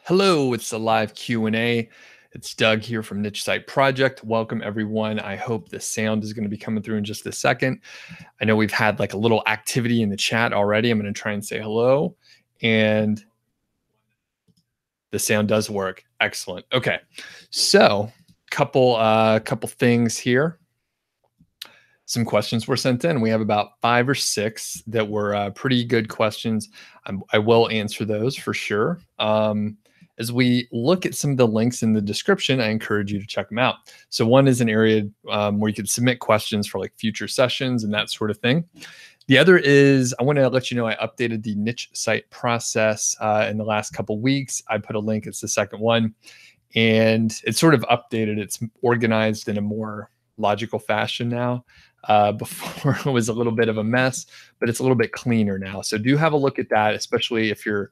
Hello, it's a live Q&A. It's Doug here from Niche Site Project. Welcome everyone. I hope the sound is going to be coming through in just a second. I know we've had like a little activity in the chat already. I'm going to try and say hello, and the sound does work. Excellent. Okay, so couple things here. Some questions were sent in. We have about 5 or 6 that were pretty good questions. I will answer those for sure. As we look at some of the links in the description, I encourage you to check them out. So one is an area where you can submit questions for like future sessions and that sort of thing. The other is I want to let you know I updated the niche site process in the last couple weeks. I put a link. It's the second one. And it's sort of updated. It's organized in a more logical fashion now. Before it was a little bit of a mess, but it's a little bit cleaner now. So do have a look at that, especially if you're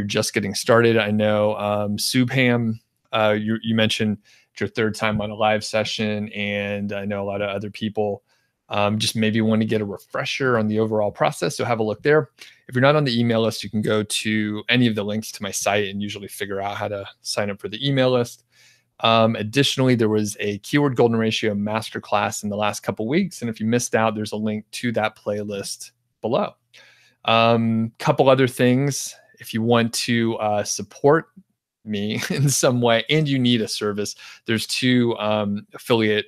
just getting started. I know Subham, you mentioned it's your third time on a live session, and I know a lot of other people just maybe want to get a refresher on the overall process. So have a look there. If you're not on the email list, you can go to any of the links to my site and usually figure out how to sign up for the email list. Additionally, there was a keyword golden ratio masterclass in the last couple weeks. And if you missed out, there's a link to that playlist below. Couple other things. If you want to support me in some way and you need a service, there's 2 affiliate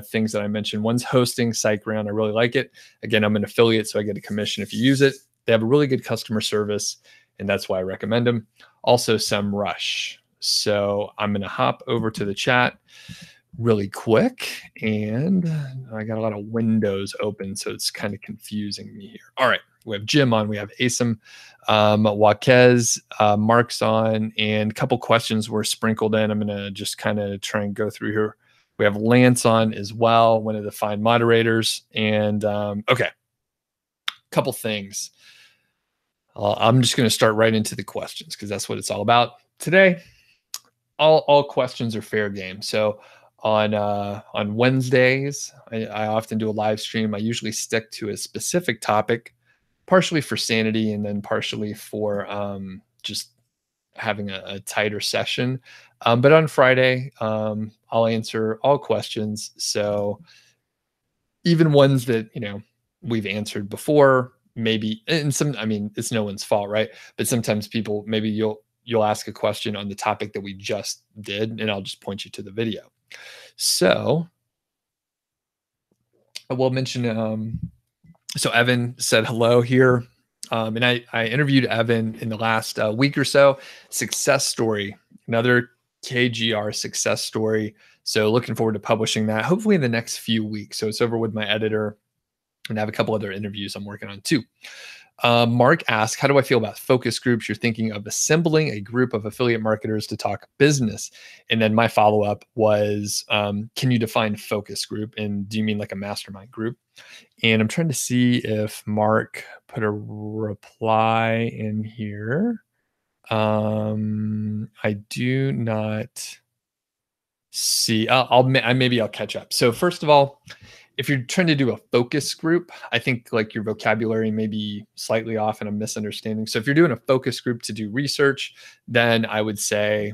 things that I mentioned. One's hosting, Siteground. I really like it. Again, I'm an affiliate, so I get a commission if you use it. They have a really good customer service, and that's why I recommend them. Also, SEMrush. So I'm going to hop over to the chat really quick, and I got a lot of windows open, so it's kind of confusing me here. All right, we have Jim on, we have Asim, Waquez, Mark's on, and a couple questions were sprinkled in. I'm going to just kind of try and go through here. We have Lance on as well, one of the fine moderators, and okay, couple things. I'm just going to start right into the questions because that's what it's all about today. All questions are fair game. So on Wednesdays, I often do a live stream. I usually stick to a specific topic, partially for sanity and then partially for just having a tighter session. But on Friday, I'll answer all questions. So even ones that, we've answered before, maybe, and some, I mean, it's no one's fault, right? But sometimes people, maybe you'll ask a question on the topic that we just did, and I'll just point you to the video. So I will mention, so Evan said hello here. And I interviewed Evan in the last week or so. Success story, another KGR success story. So looking forward to publishing that hopefully in the next few weeks. So it's over with my editor, and I have a couple other interviews I'm working on too. Mark asked, how do I feel about focus groups? You're thinking of assembling a group of affiliate marketers to talk business. And then my follow-up was, can you define focus group? And do you mean like a mastermind group? And I'm trying to see if Mark put a reply in here. I do not see. Maybe I'll catch up. So first of all, if you're trying to do a focus group, I think like your vocabulary may be slightly off and I'm misunderstanding. So if you're doing a focus group to do research, then I would say,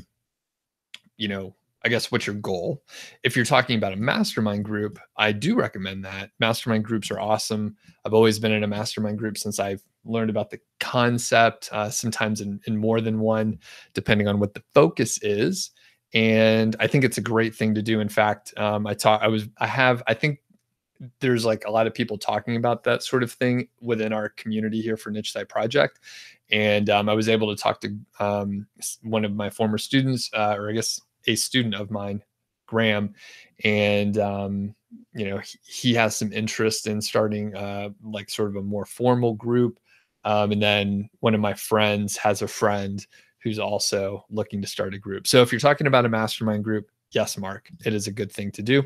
I guess what's your goal? If you're talking about a mastermind group, I do recommend that. Mastermind groups are awesome. I've always been in a mastermind group since I've learned about the concept, sometimes in more than one, depending on what the focus is. And I think it's a great thing to do. In fact, I think there's like a lot of people talking about that sort of thing within our community here for Niche Site Project. And I was able to talk to one of my former students, or I guess a student of mine, Graham. And, he has some interest in starting like sort of a more formal group. And then one of my friends has a friend who's also looking to start a group. So if you're talking about a mastermind group, yes, Mark, it is a good thing to do.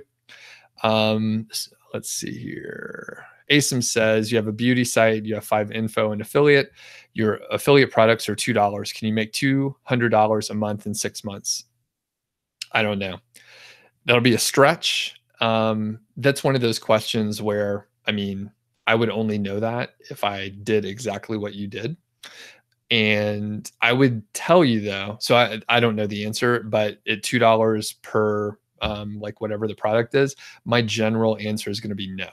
Let's see here. Asim says you have a beauty site, you have 5 info and affiliate. Your affiliate products are $2. Can you make $200 a month in 6 months? I don't know. That'll be a stretch. That's one of those questions where, I would only know that if I did exactly what you did. And I would tell you though, so I don't know the answer, but at $2 per like whatever the product is, my general answer is going to be no.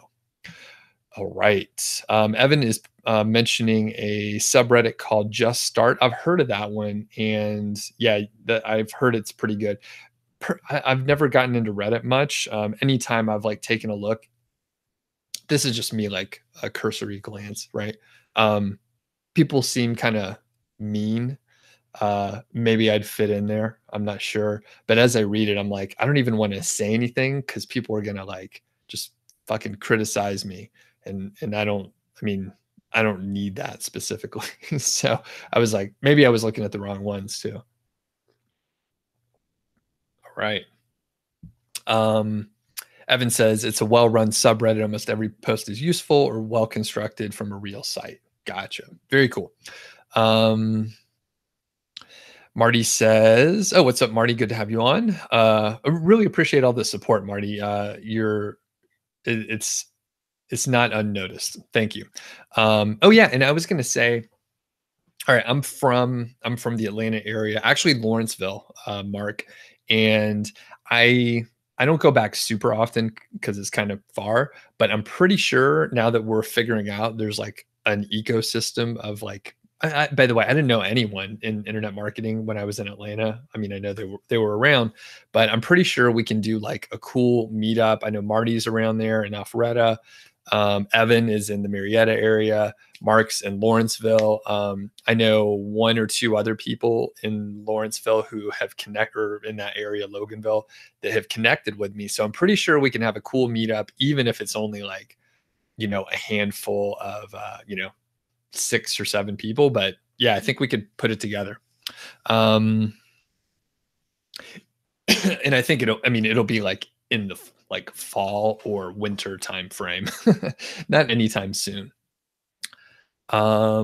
All right. Evan is mentioning a subreddit called Just Start. I've heard of that one, and yeah, I've heard it's pretty good. I've never gotten into Reddit much. Anytime I've like taken a look, this is just me like a cursory glance, right? People seem kind of mean. Maybe I'd fit in there. I'm not sure. But as I read it, I'm like, I don't even want to say anything because people are gonna like just fucking criticize me. And I mean, I don't need that specifically. So I was like, maybe I was looking at the wrong ones too. All right. Evan says it's a well-run subreddit. Almost every post is useful or well constructed from a real site. Gotcha. Very cool. Marty says, "Oh, what's up, Marty? Good to have you on. I really appreciate all the support, Marty. It's not unnoticed. Thank you. Oh yeah, and I was gonna say, all right, I'm from the Atlanta area, actually Lawrenceville, Mark, and I don't go back super often because it's kind of far, but I'm pretty sure now that we're figuring out there's like an ecosystem of like. By the way, I didn't know anyone in internet marketing when I was in Atlanta. I mean, I know they were around, but I'm pretty sure we can do like a cool meetup. I know Marty's around there in Alpharetta. Evan is in the Marietta area. Mark's in Lawrenceville. I know one or two other people in Lawrenceville who have connected, or in that area, Loganville, that have connected with me. So I'm pretty sure we can have a cool meetup, even if it's only like, a handful of, 6 or 7 people. But yeah, I think we could put it together. And I think it'll be like in the like fall or winter time frame, not anytime soon. All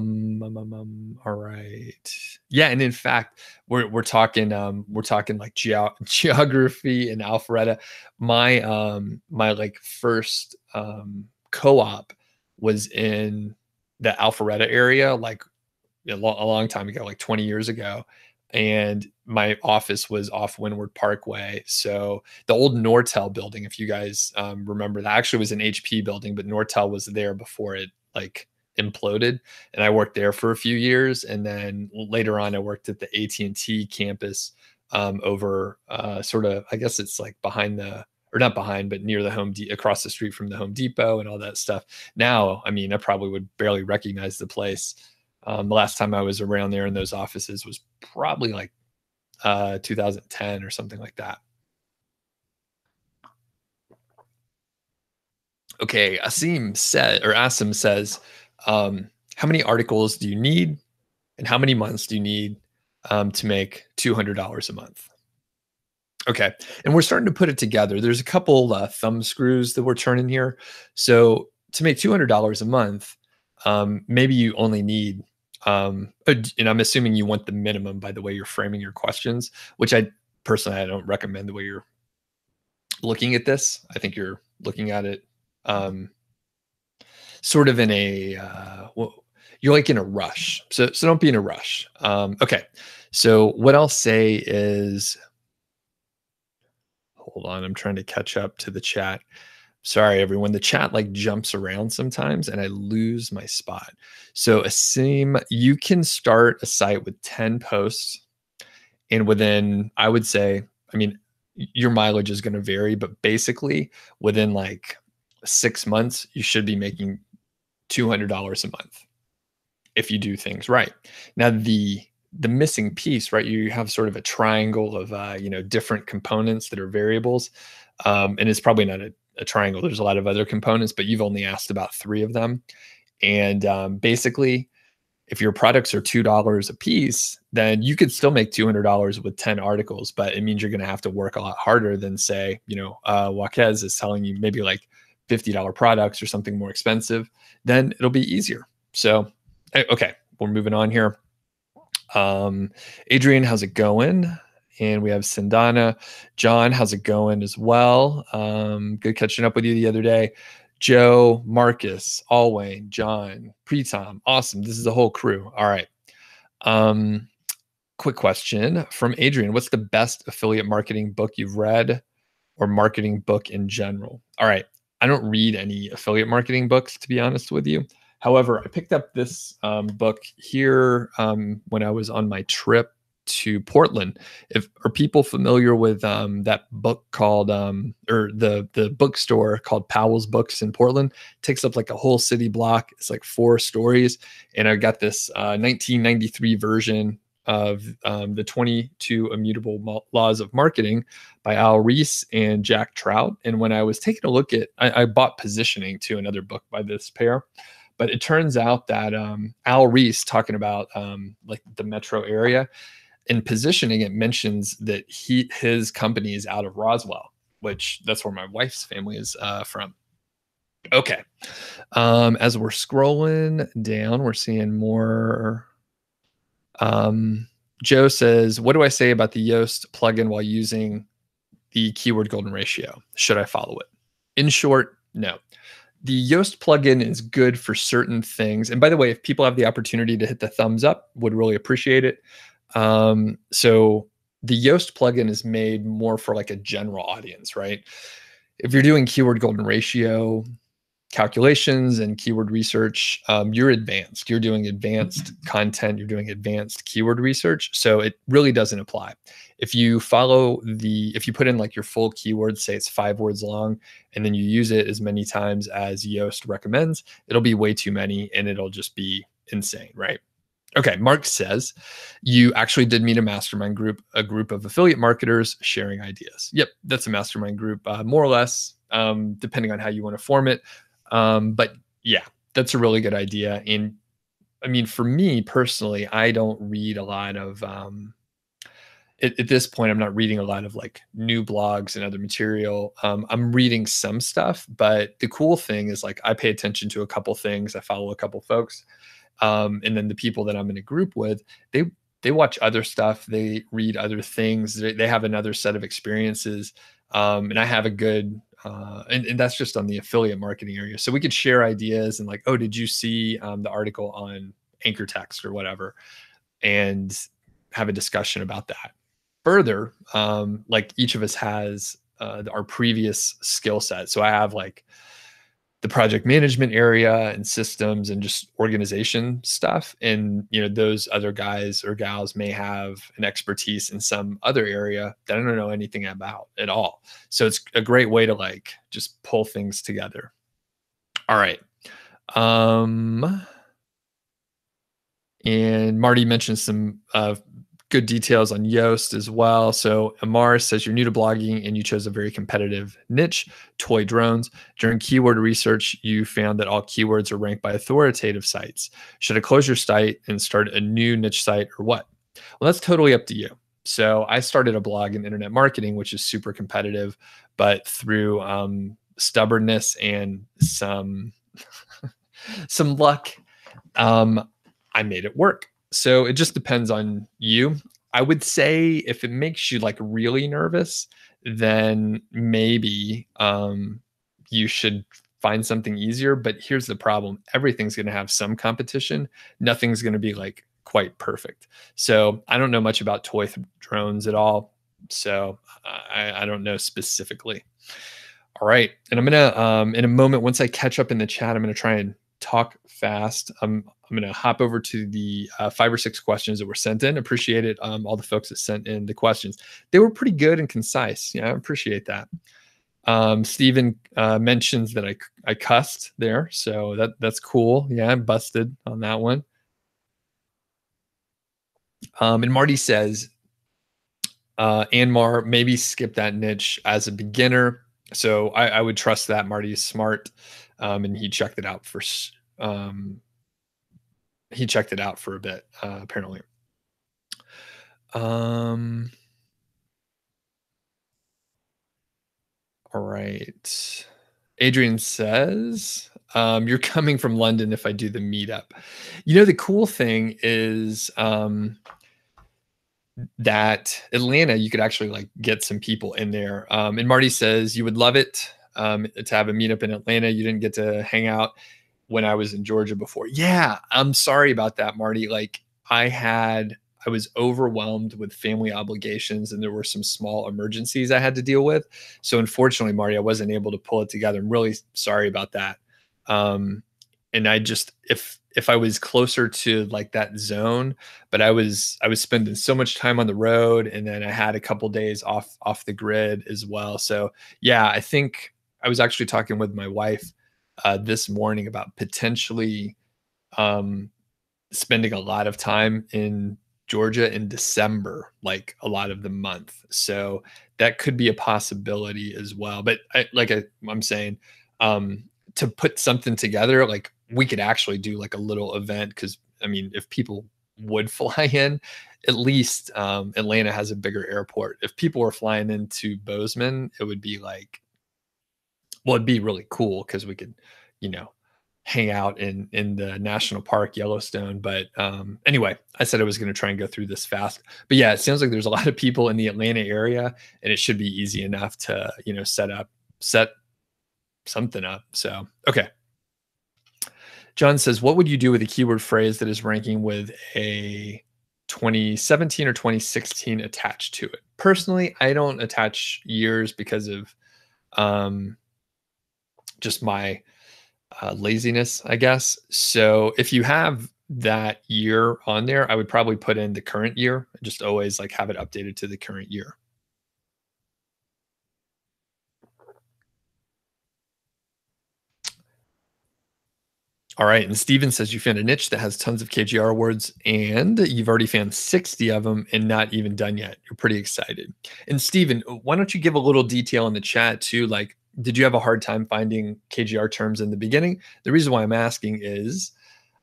right. Yeah, and in fact, we're talking like geography in Alpharetta. My like first co-op was in the Alpharetta area, like a long time ago, like 20 years ago. And my office was off Windward Parkway. So the old Nortel building, if you guys remember, that actually was an HP building, but Nortel was there before it like imploded. And I worked there for a few years. And then later on, I worked at the AT&T campus over sort of, I guess it's like behind or not behind, but near the across the street from the Home Depot and all that stuff. Now, I mean, I probably would barely recognize the place. The last time I was around there in those offices was probably like 2010 or something like that. Okay, Asim says, how many articles do you need, and how many months do you need to make $200 a month? Okay, and we're starting to put it together. There's a couple thumb screws that we're turning here. So to make $200 a month, maybe you only need, and I'm assuming you want the minimum by the way you're framing your questions, which I don't recommend the way you're looking at this. I think you're looking at it sort of in a, you're like in a rush. So don't be in a rush. Okay, so what I'll say is, hold on, I'm trying to catch up to the chat. Sorry, everyone. The chat like jumps around sometimes and I lose my spot. So Asim, you can start a site with 10 posts. And within, I would say, I mean, your mileage is going to vary, but basically within like 6 months, you should be making $200 a month if you do things right. Now, the missing piece, right? You have sort of a triangle of, different components that are variables. And it's probably not a triangle. There's a lot of other components, but you've only asked about 3 of them. And basically, if your products are $2 a piece, then you could still make $200 with 10 articles, but it means you're going to have to work a lot harder than say, Waquez is selling you maybe like $50 products or something more expensive, then it'll be easier. So, okay, we're moving on here. Adrian, how's it going? And we have Sindana. John, how's it going as well? Good catching up with you the other day. Joe, Marcus, Alwayne, John, Pretom. Awesome. This is the whole crew. All right. Um, quick question from Adrian. What's the best affiliate marketing book you've read or marketing book in general? All right. I don't read any affiliate marketing books, to be honest with you. However, I picked up this book here when I was on my trip to Portland. Are people familiar with that book called or the bookstore called Powell's Books in Portland? It takes up like a whole city block. It's like 4 stories, and I got this 1993 version of the 22 Immutable Laws of Marketing by Al Ries and Jack Trout. And when I was taking a look at, I bought Positioning too, another book by this pair. But it turns out that Al Ries, talking about like the metro area, in Positioning, it mentions that his company is out of Roswell, which that's where my wife's family is from. Okay. As we're scrolling down, we're seeing more. Joe says, what do I say about the Yoast plugin while using the keyword golden ratio? Should I follow it? In short, no. The Yoast plugin is good for certain things. And by the way, if people have the opportunity to hit the thumbs up, would really appreciate it. So the Yoast plugin is made more for like a general audience, right? If you're doing keyword golden ratio calculations and keyword research, you're advanced. You're doing advanced content. You're doing advanced keyword research. So it really doesn't apply. If you if you put in like your full keyword, say it's 5 words long, and then you use it as many times as Yoast recommends, it'll be way too many and it'll just be insane, right? Okay, Mark says, you actually did meet a mastermind group, a group of affiliate marketers sharing ideas. Yep, that's a mastermind group, more or less, depending on how you want to form it. But yeah, that's a really good idea. And I mean, for me personally, I don't read a lot of, at this point, I'm not reading a lot of like new blogs and other material. I'm reading some stuff, but the cool thing is like, I pay attention to a couple things. I follow a couple folks. And then the people that I'm in a group with, they watch other stuff. They read other things. They have another set of experiences. And I have a good, and that's just on the affiliate marketing area. So we could share ideas and like, oh, did you see the article on anchor text or whatever, and have a discussion about that. Further, like each of us has our previous skill set. So I have like the project management area and systems and just organization stuff. And, you know, those other guys or gals may have an expertise in some other area that I don't know anything about at all. So it's a great way to like just pull things together. All right. And Marty mentioned some good details on Yoast as well. So Amar says, you're new to blogging and you chose a very competitive niche, toy drones. During keyword research, you found that all keywords are ranked by authoritative sites. Should I close your site and start a new niche site or what? Well, that's totally up to you. So I started a blog in internet marketing, which is super competitive, but through stubbornness and some luck, I made it work. So it just depends on you. I would say if it makes you like really nervous, then maybe you should find something easier. But here's the problem. Everything's going to have some competition. Nothing's going to be like quite perfect. So I don't know much about toy drones at all. So I don't know specifically. All right. And I'm going to, in a moment, once I catch up in the chat, I'm going to try and talk fast. I'm going to hop over to the 5 or 6 questions that were sent in. Appreciate it. All the folks that sent in the questions. They were pretty good and concise. Yeah, I appreciate that. Stephen mentions that I cussed there. So that's cool. Yeah, I'm busted on that one. And Marty says, Anmar, maybe skip that niche as a beginner. So I would trust that. Marty is smart. And he checked it out for a bit, apparently. All right. Adrian says, you're coming from London if I do the meetup. You know, the cool thing is that Atlanta, you could actually like get some people in there. And Marty says you would love it to have a meetup in Atlanta. You didn't get to hang out when I was in Georgia before. Yeah, I'm sorry about that, Marty. Like I had I was overwhelmed with family obligations and there were some small emergencies I had to deal with. So unfortunately, Marty, I wasn't able to pull it together. I'm really sorry about that. Um, and I just if I was closer to like that zone, but I was spending so much time on the road and then I had a couple days off the grid as well. So yeah, I think I was actually talking with my wife this morning about potentially um spending a lot of time in Georgia in December, like a lot of the month. So that could be a possibility as well. But I'm saying, um, to put something together, like we could actually do like a little event because I mean, if people would fly in, at least Atlanta has a bigger airport. If people were flying into Bozeman, it would be like well, it'd be really cool because we could, you know, hang out in the national park, Yellowstone. But anyway, I said I was going to try and go through this fast. But yeah, it sounds like there's a lot of people in the Atlanta area, and it should be easy enough to set something up. So okay, John says, what would you do with a keyword phrase that is ranking with a 2017 or 2016 attached to it? Personally, I don't attach years because of um, just my laziness, I guess. So if you have that year on there, I would probably put in the current year, just always like have it updated to the current year. All right. And Steven says you found a niche that has tons of KGR words and you've already found 60 of them and not even done yet. You're pretty excited. And Steven, why don't you give a little detail in the chat too? Like, did you have a hard time finding KGR terms in the beginning? The reason why I'm asking is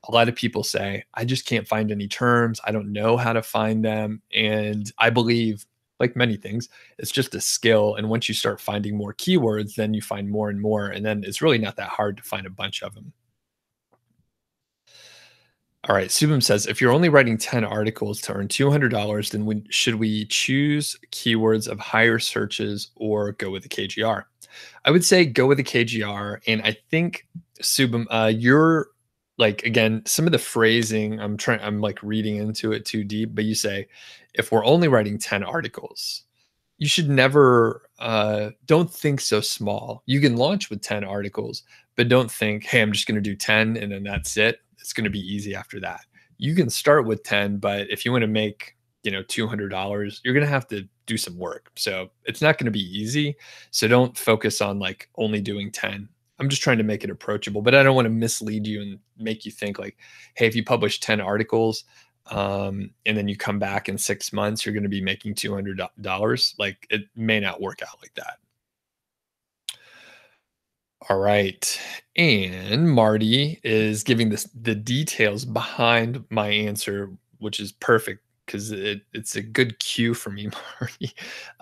a lot of people say, I just can't find any terms. I don't know how to find them. And I believe, like many things, it's just a skill. And once you start finding more keywords, then you find more and more. And then it's really not that hard to find a bunch of them. All right. Subham says, if you're only writing 10 articles to earn $200, then should we choose keywords of higher searches or go with the KGR? I would say go with the KGR. And I think, Subham, you're like, again, some of the phrasing, I'm like reading into it too deep, but you say, if we're only writing 10 articles, you should never, don't think so small. You can launch with 10 articles, but don't think, hey, I'm just going to do 10 and then that's it. It's going to be easy after that. You can start with 10, but if you want to make, $200, you're going to have to do some work. So it's not going to be easy. So don't focus on like only doing 10. I'm just trying to make it approachable, but I don't want to mislead you and make you think like, hey, if you publish 10 articles, and then you come back in 6 months, you're going to be making $200. Like it may not work out like that. All right. And Marty is giving the details behind my answer, which is perfect because it's a good cue for me, Marty.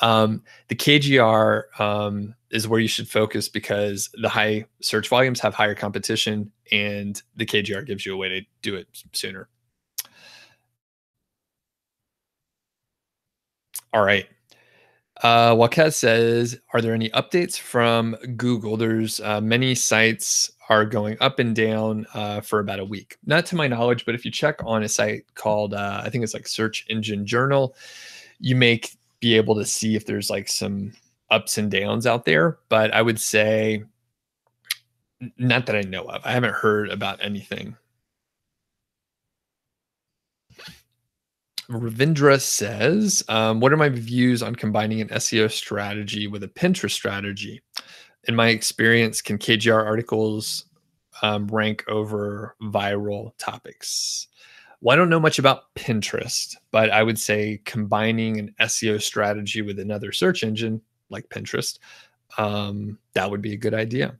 The KGR is where you should focus because the high search volumes have higher competition, and the KGR gives you a way to do it sooner. All right. Wakez says, are there any updates from Google? There's many sites are going up and down for about a week. Not to my knowledge, but if you check on a site called, I think it's like Search Engine Journal, you may be able to see if there's like some ups and downs out there. But I would say, not that I know of. I haven't heard about anything. Ravindra says, what are my views on combining an SEO strategy with a Pinterest strategy? In my experience, can KGR articles rank over viral topics? Well, I don't know much about Pinterest, but I would say combining an SEO strategy with another search engine like Pinterest, that would be a good idea.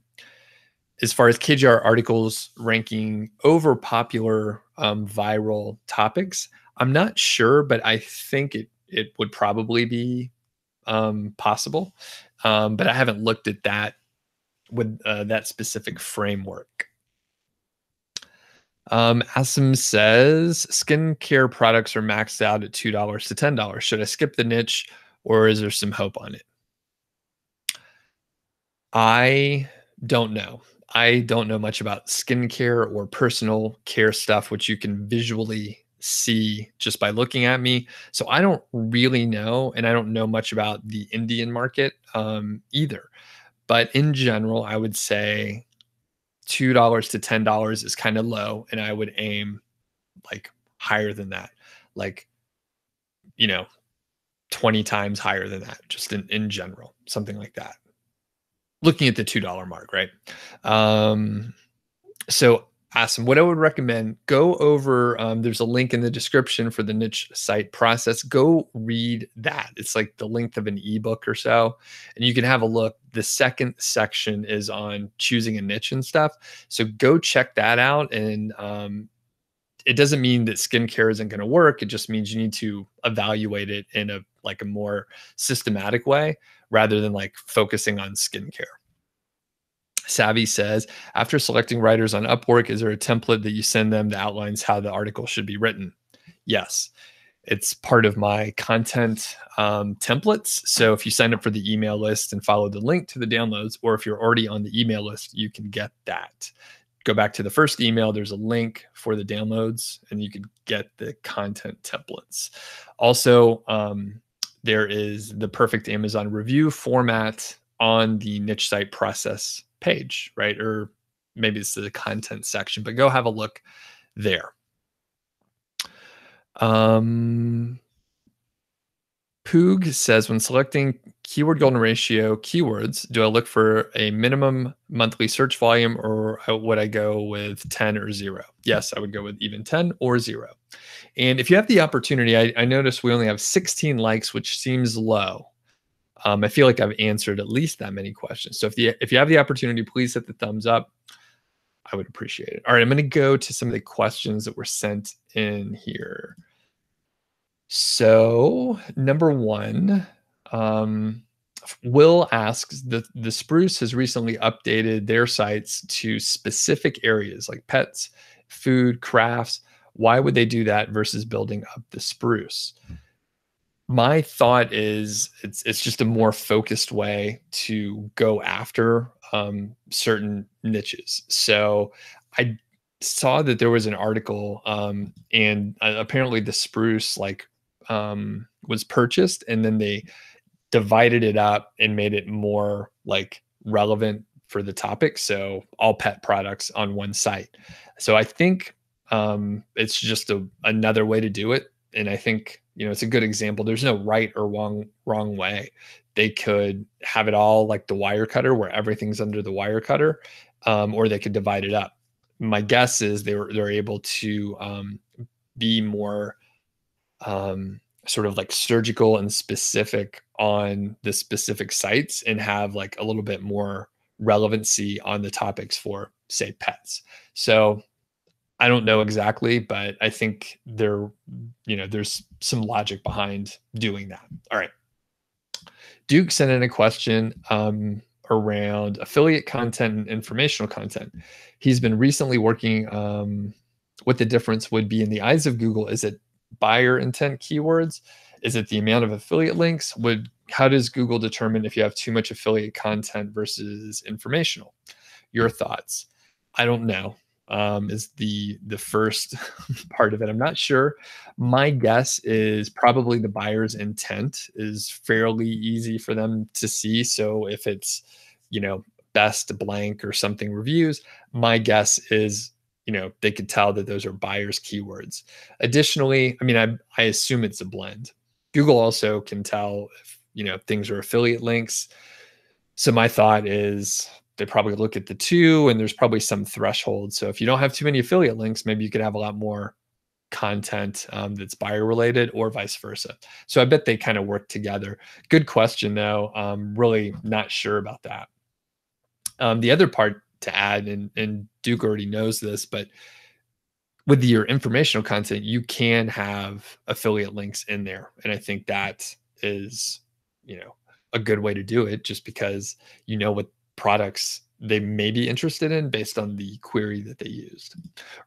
As far as KGR articles ranking over popular viral topics, I'm not sure, but I think it would probably be possible. But I haven't looked at that with that specific framework. Asim says skincare products are maxed out at $2 to $10. Should I skip the niche or is there some hope on it? I don't know. I don't know much about skincare or personal care stuff, which you can visually see just by looking at me. So I don't really know, and I don't know much about the Indian market either. But in general, I would say $2 to $10 is kind of low, and I would aim like higher than that, like, you know, 20 times higher than that, just in general, something like that. Looking at the $2 mark, right? So awesome. What I would recommend, go over, there's a link in the description for the niche site process. Go read that. It's like the length of an ebook or so, and you can have a look. The second section is on choosing a niche and stuff. So go check that out. And it doesn't mean that skincare isn't going to work. It just means you need to evaluate it in a more systematic way rather than like focusing on skincare. Savvy says, after selecting writers on Upwork, is there a template that you send them that outlines how the article should be written? Yes, it's part of my content templates. So if you sign up for the email list and follow the link to the downloads, or if you're already on the email list, you can get that. Go back to the first email, there's a link for the downloads, and you can get the content templates. Also, there is the perfect Amazon review format on the niche site process page, right? Or maybe it's the content section, but go have a look there. Poog says, when selecting keyword golden ratio keywords, do I look for a minimum monthly search volume, or would I go with 10 or 0? Yes, I would go with even 10 or 0. And if you have the opportunity, I noticed we only have 16 likes, which seems low. I feel like I've answered at least that many questions. So if you have the opportunity, please hit the thumbs up. I would appreciate it. All right, I'm going to go to some of the questions that were sent in here. So number one, Will asks, the Spruce has recently updated their sites to specific areas like pets, food, crafts. Why would they do that versus building up the Spruce? My thought is it's just a more focused way to go after certain niches. So I saw that there was an article, and apparently the Spruce was purchased, and then they divided it up and made it more like relevant for the topic. So all pet products on one site. So I think it's just another way to do it. And I think, it's a good example. There's no right or wrong way. They could have it all like the wire cutter, where everything's under the wire cutter, or they could divide it up. My guess is they're able to be more sort of like surgical and specific on the specific sites, and have like a little bit more relevancy on the topics for, say, pets. So I don't know exactly, but I think there's some logic behind doing that. All right. Duke sent in a question around affiliate content and informational content. He's been recently working what the difference would be in the eyes of Google. Is it buyer intent keywords? Is it the amount of affiliate links? How does Google determine if you have too much affiliate content versus informational? Your thoughts? I don't know. Is the first part of it. I'm not sure. My guess is probably the buyer's intent is fairly easy for them to see. So if it's, best blank or something reviews, my guess is, they could tell that those are buyer's keywords. Additionally, I assume it's a blend. Google also can tell if, things are affiliate links. So my thought is they probably look at the two, and there's probably some threshold. So if you don't have too many affiliate links, maybe you could have a lot more content that's buyer related, or vice versa. So I bet they kind of work together. Good question though. Really not sure about that. The other part to add, and Duke already knows this, but with your informational content, you can have affiliate links in there. And I think that is, a good way to do it, just because what products they may be interested in based on the query that they used.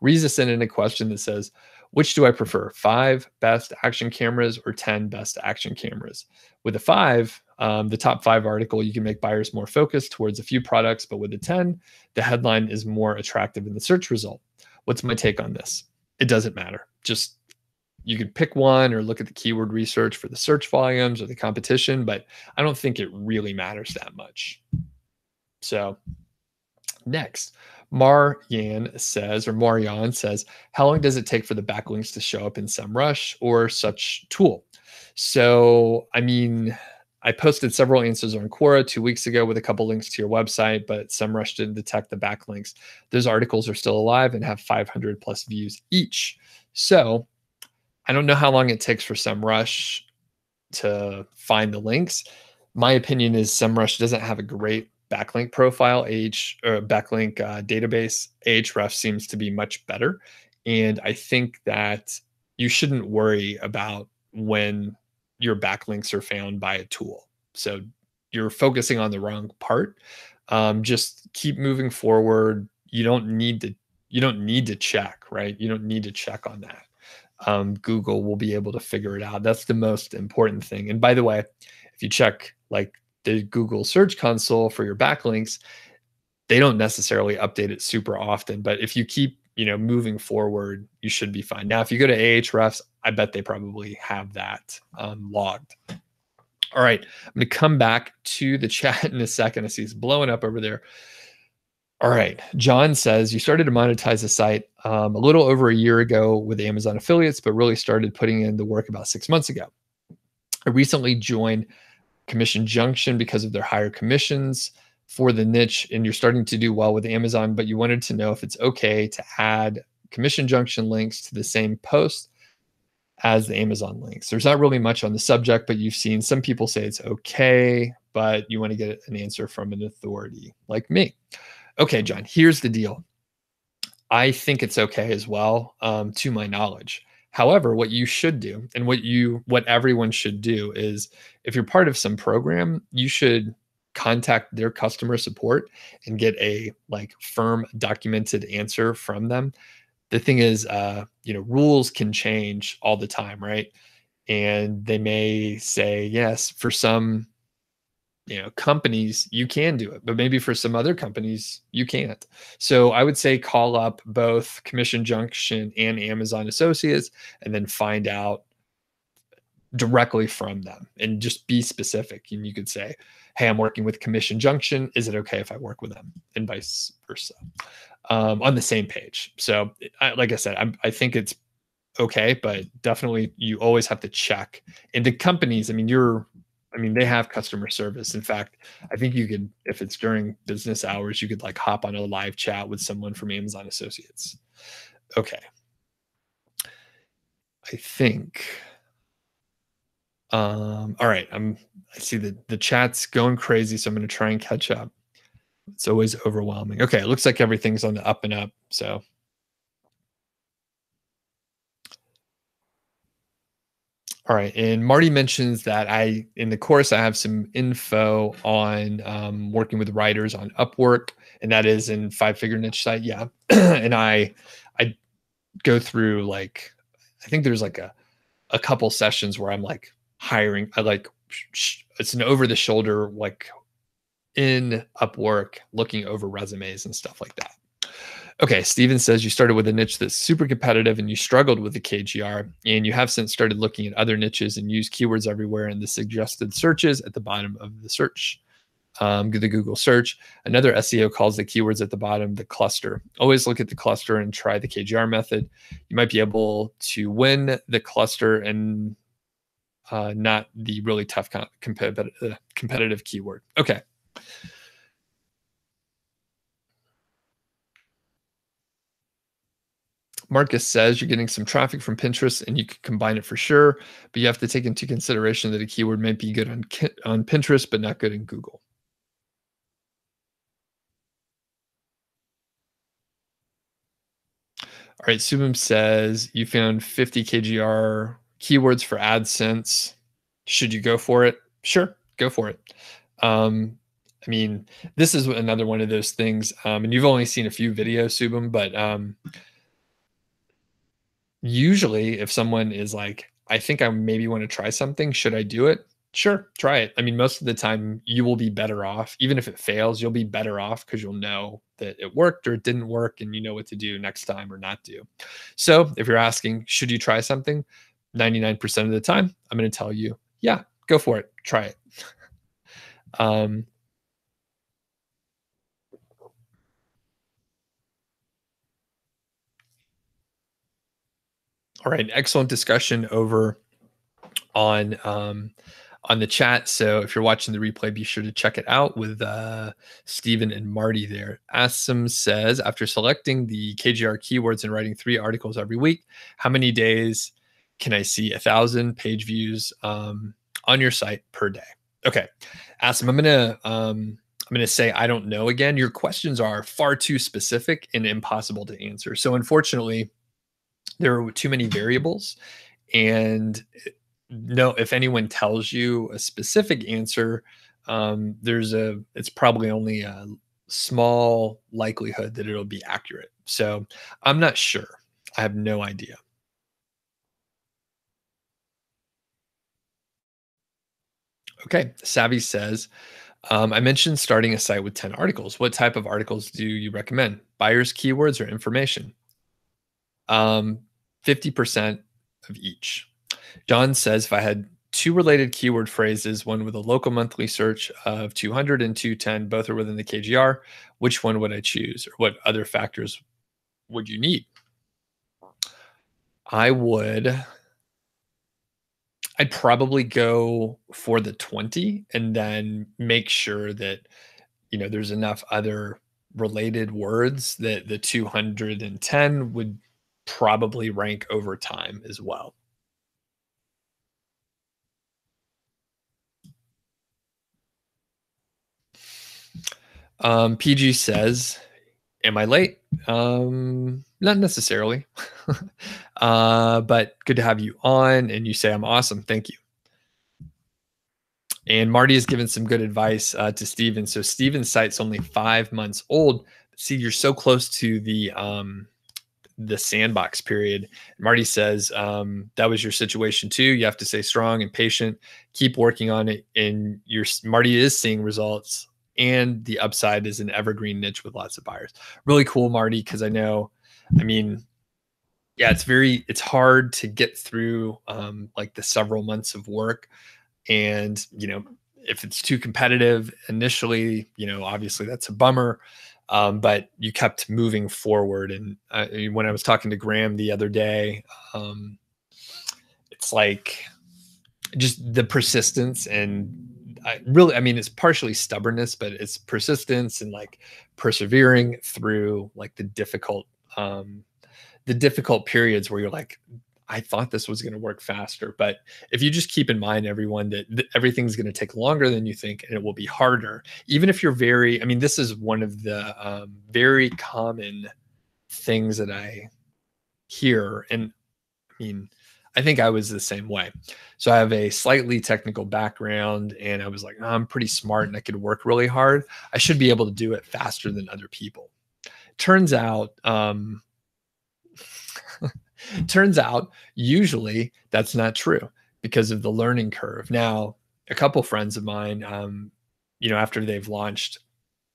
Reza sent in a question that says, which do I prefer, 5 best action cameras or 10 best action cameras? With a 5, the top 5 article, you can make buyers more focused towards a few products, but with a 10, the headline is more attractive in the search result. What's my take on this? It doesn't matter. Just you could pick one or look at the keyword research for the search volumes or the competition, but I don't think it really matters that much. So next, Marjan says, how long does it take for the backlinks to show up in SEMrush or such tool? So, I mean, I posted several answers on Quora 2 weeks ago with a couple links to your website, but SEMrush didn't detect the backlinks. Those articles are still alive and have 500 plus views each. So I don't know how long it takes for SEMrush to find the links. My opinion is SEMrush doesn't have a great backlink profile. Backlink database. Ahref seems to be much better, and I think that you shouldn't worry about when your backlinks are found by a tool. So you're focusing on the wrong part. Just keep moving forward. You don't need to check, right? You don't need to check on that. Google will be able to figure it out. That's the most important thing. And by the way, if you check like the Google Search Console for your backlinks, they don't necessarily update it super often. But if you keep, moving forward, you should be fine. Now, if you go to Ahrefs, I bet they probably have that logged. All right, I'm going to come back to the chat in a second. I see it's blowing up over there. All right. John says, you started to monetize the site a little over a year ago with Amazon affiliates, but really started putting in the work about 6 months ago. I recently joined Commission Junction because of their higher commissions for the niche, and you're starting to do well with Amazon, but you wanted to know if it's okay to add Commission Junction links to the same post as the Amazon links. There's not really much on the subject, but you've seen some people say it's okay, but you want to get an answer from an authority like me. Okay, John, here's the deal. I think it's okay as well, to my knowledge. However, what you should do and what everyone should do is if you're part of some program, you should contact their customer support and get a firm documented answer from them. The thing is, rules can change all the time, right? And they may say, yes, for some companies you can do it, but maybe for some other companies you can't. So I would say call up both Commission Junction and Amazon Associates and then find out directly from them and just be specific. And you could say, hey, I'm working with Commission Junction. Is it okay if I work with them? And vice versa, on the same page. So like I said, I think it's okay, but definitely you always have to check. And the companies, they have customer service. In fact, I think you could, if it's during business hours, you could hop on a live chat with someone from Amazon Associates. Okay. I think, all right. I see the chat's going crazy, so I'm going to try and catch up. It's always overwhelming. Okay. It looks like everything's on the up and up. So all right. And Marty mentions that in the course, I have some info on working with writers on Upwork, and that is in 5-figure niche site. Yeah. And I go through I think there's a couple sessions where I'm hiring. It's an over the shoulder, in Upwork, looking over resumes and stuff like that. Okay, Steven says you started with a niche that's super competitive and you struggled with the KGR, and you have since started looking at other niches and use keywords everywhere in the suggested searches at the bottom of the search, the Google search. Another SEO calls the keywords at the bottom the cluster. Always look at the cluster and try the KGR method. You might be able to win the cluster and not the really tough competitive keyword. Okay. Marcus says you're getting some traffic from Pinterest and you could combine it for sure, but you have to take into consideration that a keyword might be good on Pinterest, but not good in Google. All right, Subham says you found 50 KGR keywords for AdSense. Should you go for it? Sure, go for it. This is another one of those things, and you've only seen a few videos, Subham, but usually if someone is I think I maybe want to try something, should I do it? Sure, try it. Most of the time you will be better off. Even if it fails, you'll be better off because you'll know that it worked or it didn't work and you know what to do next time or not do. So if you're asking, should you try something? 99% of the time, I'm going to tell you, yeah, go for it. Try it. Um, all right. Excellent discussion over on on the chat. So if you're watching the replay, be sure to check it out with Stephen and Marty there. Asim says, after selecting the KGR keywords and writing 3 articles every week, how many days can I see 1,000 page views on your site per day? Okay, Asim, I'm gonna say I don't know again. Your questions are far too specific and impossible to answer. So unfortunately, there are too many variables, and no, if anyone tells you a specific answer, it's probably only a small likelihood that it'll be accurate. So I'm not sure. I have no idea. Okay, Savvy says, I mentioned starting a site with 10 articles. What type of articles do you recommend? Buyers, keywords, or information? Um, 50% of each. John says, if I had 2 related keyword phrases, one with a local monthly search of 200 and 210, both are within the KGR, which one would I choose? Or what other factors would you need? I would, I'd probably go for the 20 and then make sure that, there's enough other related words that the 210 would probably rank over time as well. PG says, am I late? Not necessarily. But good to have you on. And you say I'm awesome. Thank you. And Marty has given some good advice to Steven. So Steven's site's only 5 months old. See, you're so close to the sandbox period. Marty says that was your situation too. You have to stay strong and patient. Keep working on it. And Marty is seeing results. And the upside is an evergreen niche with lots of buyers. Really cool, Marty, because I mean, yeah, it's hard to get through like the several months of work. And, if it's too competitive initially, obviously that's a bummer. But you kept moving forward. And when I was talking to Graham the other day, it's like just the persistence and I mean, it's partially stubbornness, but it's persistence and like persevering through like the difficult periods where you're like, I thought this was going to work faster. But if you just keep in mind, everyone, that everything's going to take longer than you think and it will be harder, even if you're I mean, this is one of the very common things that I hear. And I mean, I think I was the same way. So I have a slightly technical background and I was like, oh, I'm pretty smart and I could work really hard. I should be able to do it faster than other people. Turns out, usually that's not true because of the learning curve. Now, a couple friends of mine, after they've launched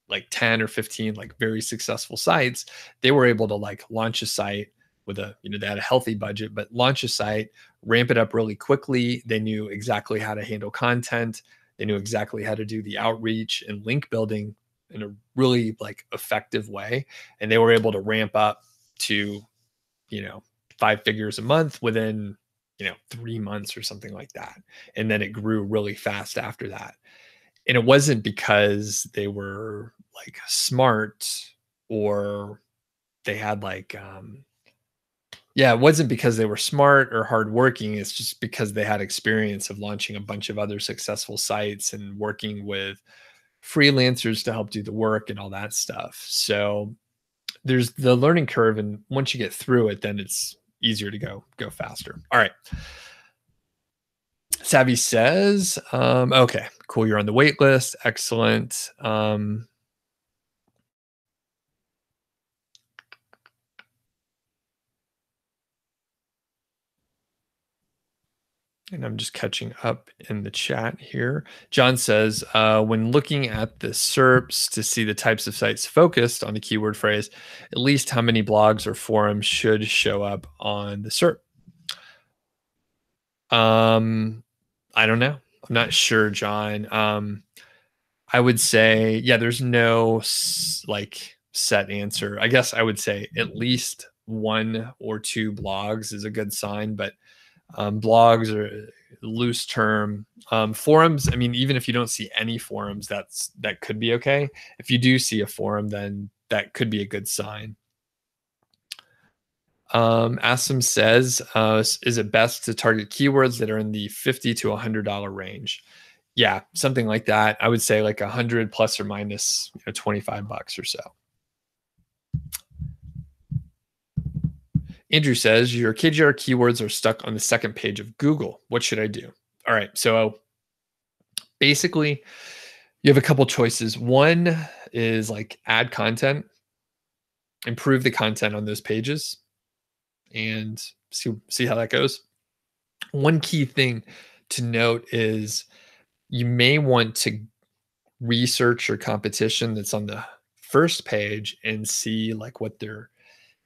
like 10 or 15 like very successful sites, they were able to like launch a site with they had a healthy budget, but launch a site, ramp it up really quickly. They knew exactly how to handle content. They knew exactly how to do the outreach and link building in a really like effective way. And they were able to ramp up to, 5 figures a month within, 3 months or something like that. And then it grew really fast after that. And it wasn't because they were like smart or they had like yeah, it wasn't because they were smart or hardworking. It's just because they had experience of launching a bunch of other successful sites and working with freelancers to help do the work and all that stuff. So there's the learning curve, and once you get through it, then it's easier to go faster. All right. Savvy says, okay, cool. You're on the wait list. Excellent. And I'm just catching up in the chat here. John says, when looking at the SERPs to see the types of sites focused on the keyword phrase, at least how many blogs or forums should show up on the SERP? I don't know. I'm not sure, John. I would say, yeah, there's no like set answer. I guess I would say at least one or two blogs is a good sign, but blogs are a loose term. Forums, I mean, even if you don't see any forums, that could be okay. If you do see a forum, then that could be a good sign. Asim says, is it best to target keywords that are in the $50 to $100 range? Yeah, something like that. I would say like 100 plus or minus, 25 bucks or so. Andrew says, your KGR keywords are stuck on the second page of Google. What should I do? All right. So basically, you have a couple choices. One is like add content, improve the content on those pages, and see how that goes. One key thing to note is you may want to research your competition that's on the first page and see like what their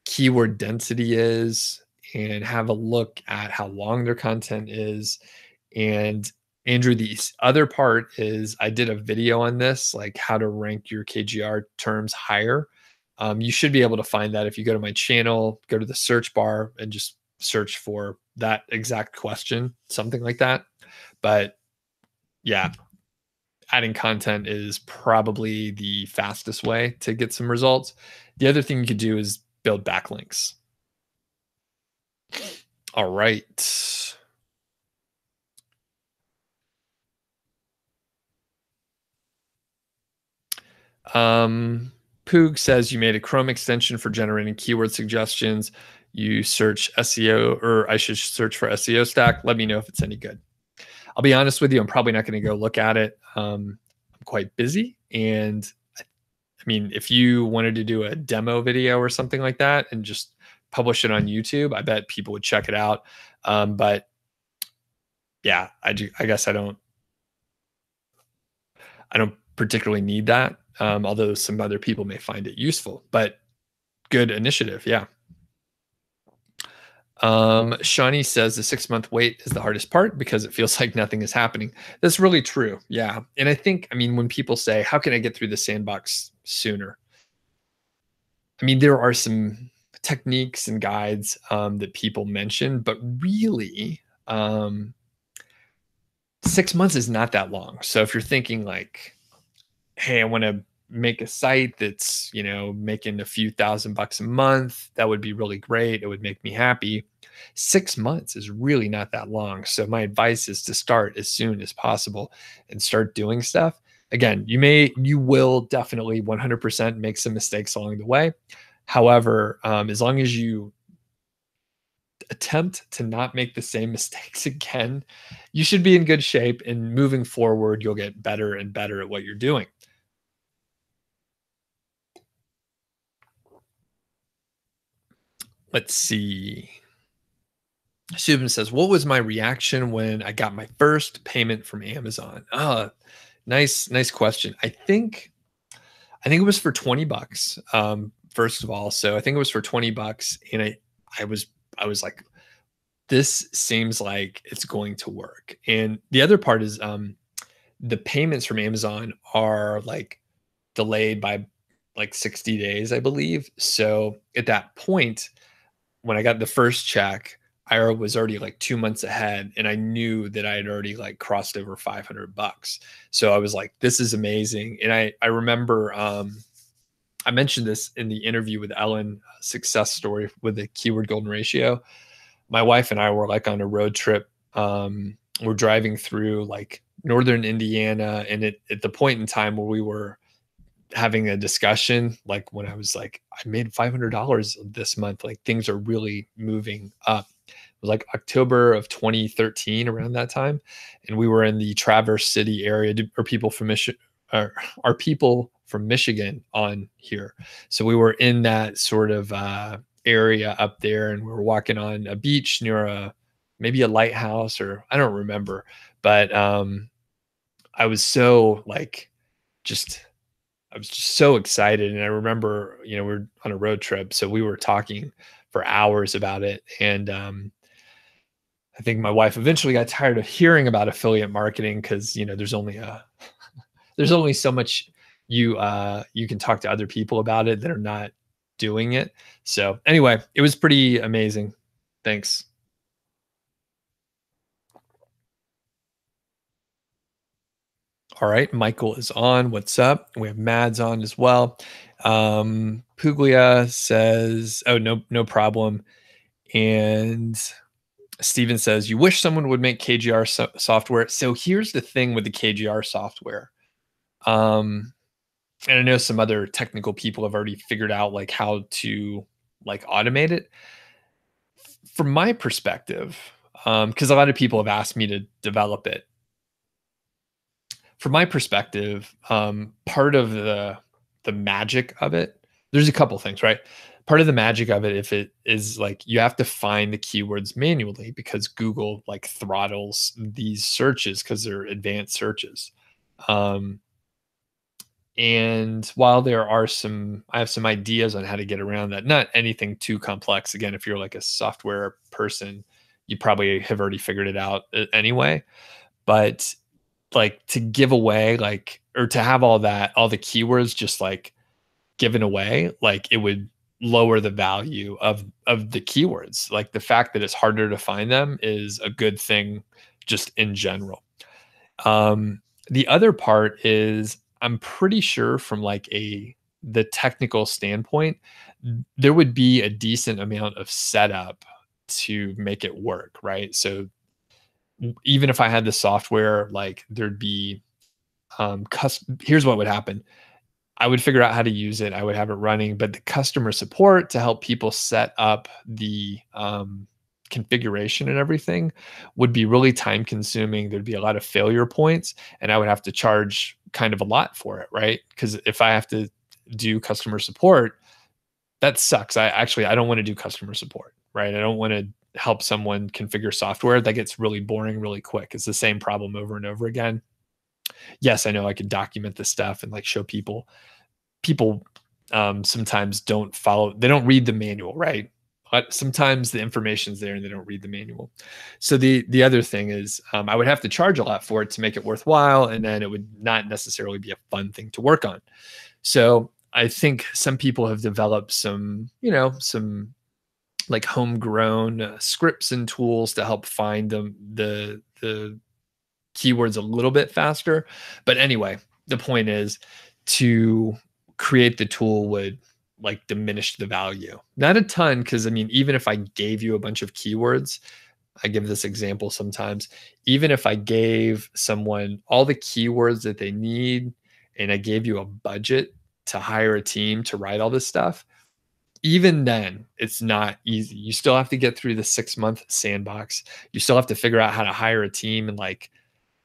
keyword density is and have a look at how long their content is. And Andrew, the other part is I did a video on this, like how to rank your KGR terms higher. You should be able to find that if you go to my channel, go to the search bar and just search for that exact question, something like that. But yeah, adding content is probably the fastest way to get some results. The other thing you could do is build backlinks. All right. Poog says you made a Chrome extension for generating keyword suggestions. You search SEO, or I should search for SEO stack. Let me know if it's any good. I'll be honest with you, I'm probably not going to go look at it. I'm quite busy. And I mean, if you wanted to do a demo video or something like that and just publish it on YouTube, I bet people would check it out. But yeah, I guess I don't particularly need that. Although some other people may find it useful, but good initiative. Yeah. Shawnee says the 6-month wait is the hardest part because it feels like nothing is happening. That's really true. Yeah. And I think, I mean, when people say, how can I get through the sandbox sooner? I mean, there are some techniques and guides that people mention, but really, 6 months is not that long. So if you're thinking like, hey, I want to make a site that's, making a few $1,000 a month, that would be really great. It would make me happy. 6 months is really not that long. So my advice is to start as soon as possible and start doing stuff. Again, you will definitely 100% make some mistakes along the way. However, as long as you attempt to not make the same mistakes again, you should be in good shape. And moving forward, you'll get better and better at what you're doing. Let's see. Subin says, what was my reaction when I got my first payment from Amazon? Nice question. I think it was for 20 bucks. First of all, so I think it was for 20 bucks. And I was like, this seems like it's going to work. And the other part is, the payments from Amazon are like delayed by like 60 days, I believe. So at that point, when I got the first check, I was already like 2 months ahead, and I knew that I had already like crossed over 500 bucks. So I was like, this is amazing. And I remember, I mentioned this in the interview with Ellen, success story with the keyword golden ratio. My wife and I were like on a road trip. We're driving through like northern Indiana, and at the point in time where we were having a discussion, like when I was like, I made $500 this month, like things are really moving up. It was like October of 2013, around that time. And we were in the Traverse City area. Are people from Michigan? Are people from Michigan on here? So we were in that sort of area up there, and we were walking on a beach near maybe a lighthouse, or I don't remember. But I was so like, I was just so excited. And I remember, we're on a road trip, so we were talking for hours about it. And I think my wife eventually got tired of hearing about affiliate marketing because there's only so much you can talk to other people about it that are not doing it. So anyway, it was pretty amazing. Thanks. All right, Michael is on. What's up? We have Mads on as well. Puglia says, "Oh, no problem." And Steven says, "You wish someone would make KGR software." So here's the thing with the KGR software. And I know some other technical people have already figured out like how to like automate it. From my perspective, because a lot of people have asked me to develop it. From my perspective, part of the magic of it, there's a couple things, right? Part of the magic of it, if it is like you have to find the keywords manually because Google like throttles these searches because they're advanced searches. Um, and while I have some ideas on how to get around that, not anything too complex. Again, if you're like a software person, you probably have already figured it out anyway. But like to give away like or to have all the keywords just like given away, like it would lower the value of the keywords. Like the fact that it's harder to find them is a good thing just in general. The other part is I'm pretty sure from like the technical standpoint, there would be a decent amount of setup to make it work, right? So even if I had the software, like there'd be here's what would happen. I would figure out how to use it. I would have it running, but the customer support to help people set up the configuration and everything would be really time consuming. There'd be a lot of failure points, and I would have to charge kind of a lot for it, right? Because if I have to do customer support, that sucks. I don't want to do customer support, right? I don't want to help someone configure software. That gets really boring really quick. It's the same problem over and over again. Yes, I know I could document this stuff and like show people. People sometimes don't follow, they don't read the manual, right? But sometimes the information's there and they don't read the manual. So the other thing is I would have to charge a lot for it to make it worthwhile, and then it would not necessarily be a fun thing to work on. So I think some people have developed some like homegrown scripts and tools to help find the keywords a little bit faster. But anyway, the point is to create the tool would like diminish the value. Not a ton, because I mean, even if I gave you a bunch of keywords, I give this example sometimes, even if I gave someone all the keywords that they need and I gave you a budget to hire a team to write all this stuff, even then it's not easy. You still have to get through the 6-month sandbox. You still have to figure out how to hire a team and like,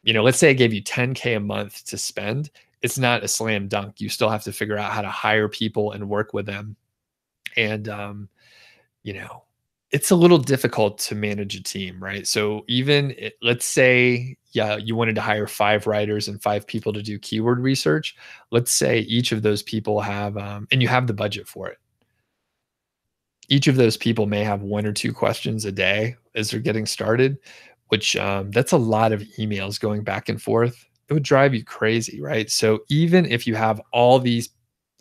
let's say I gave you 10K a month to spend. It's not a slam dunk. You still have to figure out how to hire people and work with them. And, you know, it's a little difficult to manage a team, right? So let's say, yeah, you wanted to hire 5 writers and 5 people to do keyword research. Let's say each of those people have, and you have the budget for it. Each of those people may have 1 or 2 questions a day as they're getting started, which that's a lot of emails going back and forth. It would drive you crazy, right? So even if you have all the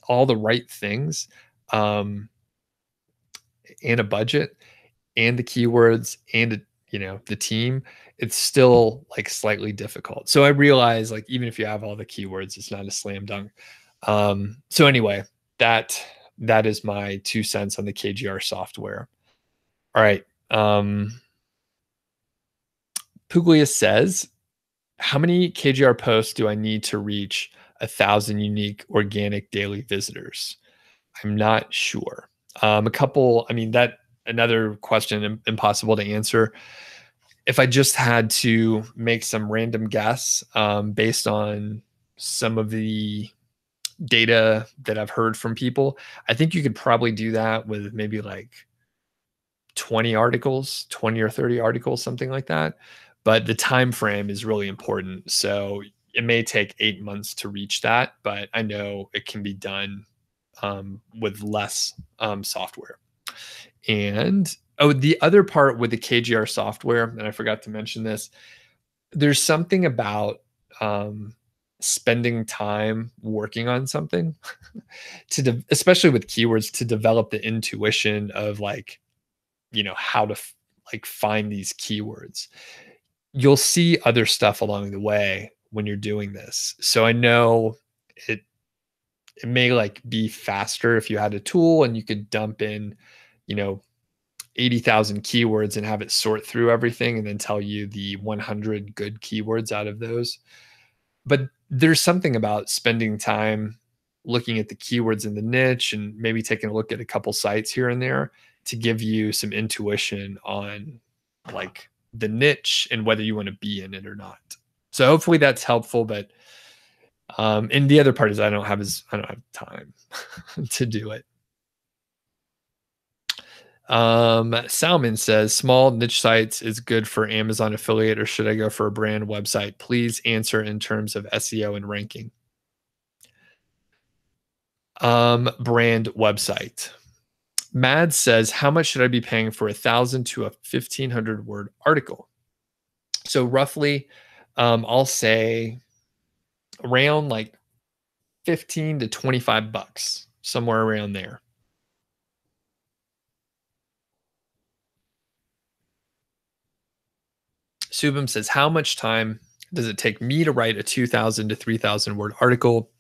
right things, um, and a budget and the keywords and the team, it's still like slightly difficult. So I realize like even if you have all the keywords, it's not a slam dunk. So anyway, that that is my 2 cents on the KGR software. All right. Puglia says, how many KGR posts do I need to reach 1,000 unique organic daily visitors? I'm not sure. A couple, I mean, that another question impossible to answer. If I just had to make some random guess based on some of the data that I've heard from people, I think you could probably do that with maybe like 20 articles, 20 or 30 articles, something like that. But the time frame is really important. So it may take 8 months to reach that, but I know it can be done with less software. And Oh, the other part with the KGR software, and I forgot to mention this, there's something about um, spending time working on something especially with keywords to develop the intuition of like, how to like find these keywords. You'll see other stuff along the way when you're doing this. So I know it it may like be faster if you had a tool and you could dump in, you know, 80,000 keywords and have it sort through everything and then tell you the 100 good keywords out of those. But there's something about spending time looking at the keywords in the niche and maybe taking a look at a couple sites here and there to give you some intuition on like the niche and whether you want to be in it or not. So hopefully that's helpful. But and the other part is I don't have time to do it. Salmon says small niche sites is good for Amazon affiliate, or should I go for a brand website? Please answer in terms of SEO and ranking. Brand website. Mad says, how much should I be paying for 1,000 to a 1,500 word article? So roughly, I'll say around like 15 to 25 bucks, somewhere around there. Subham says, how much time does it take me to write a 2,000 to 3,000 word article?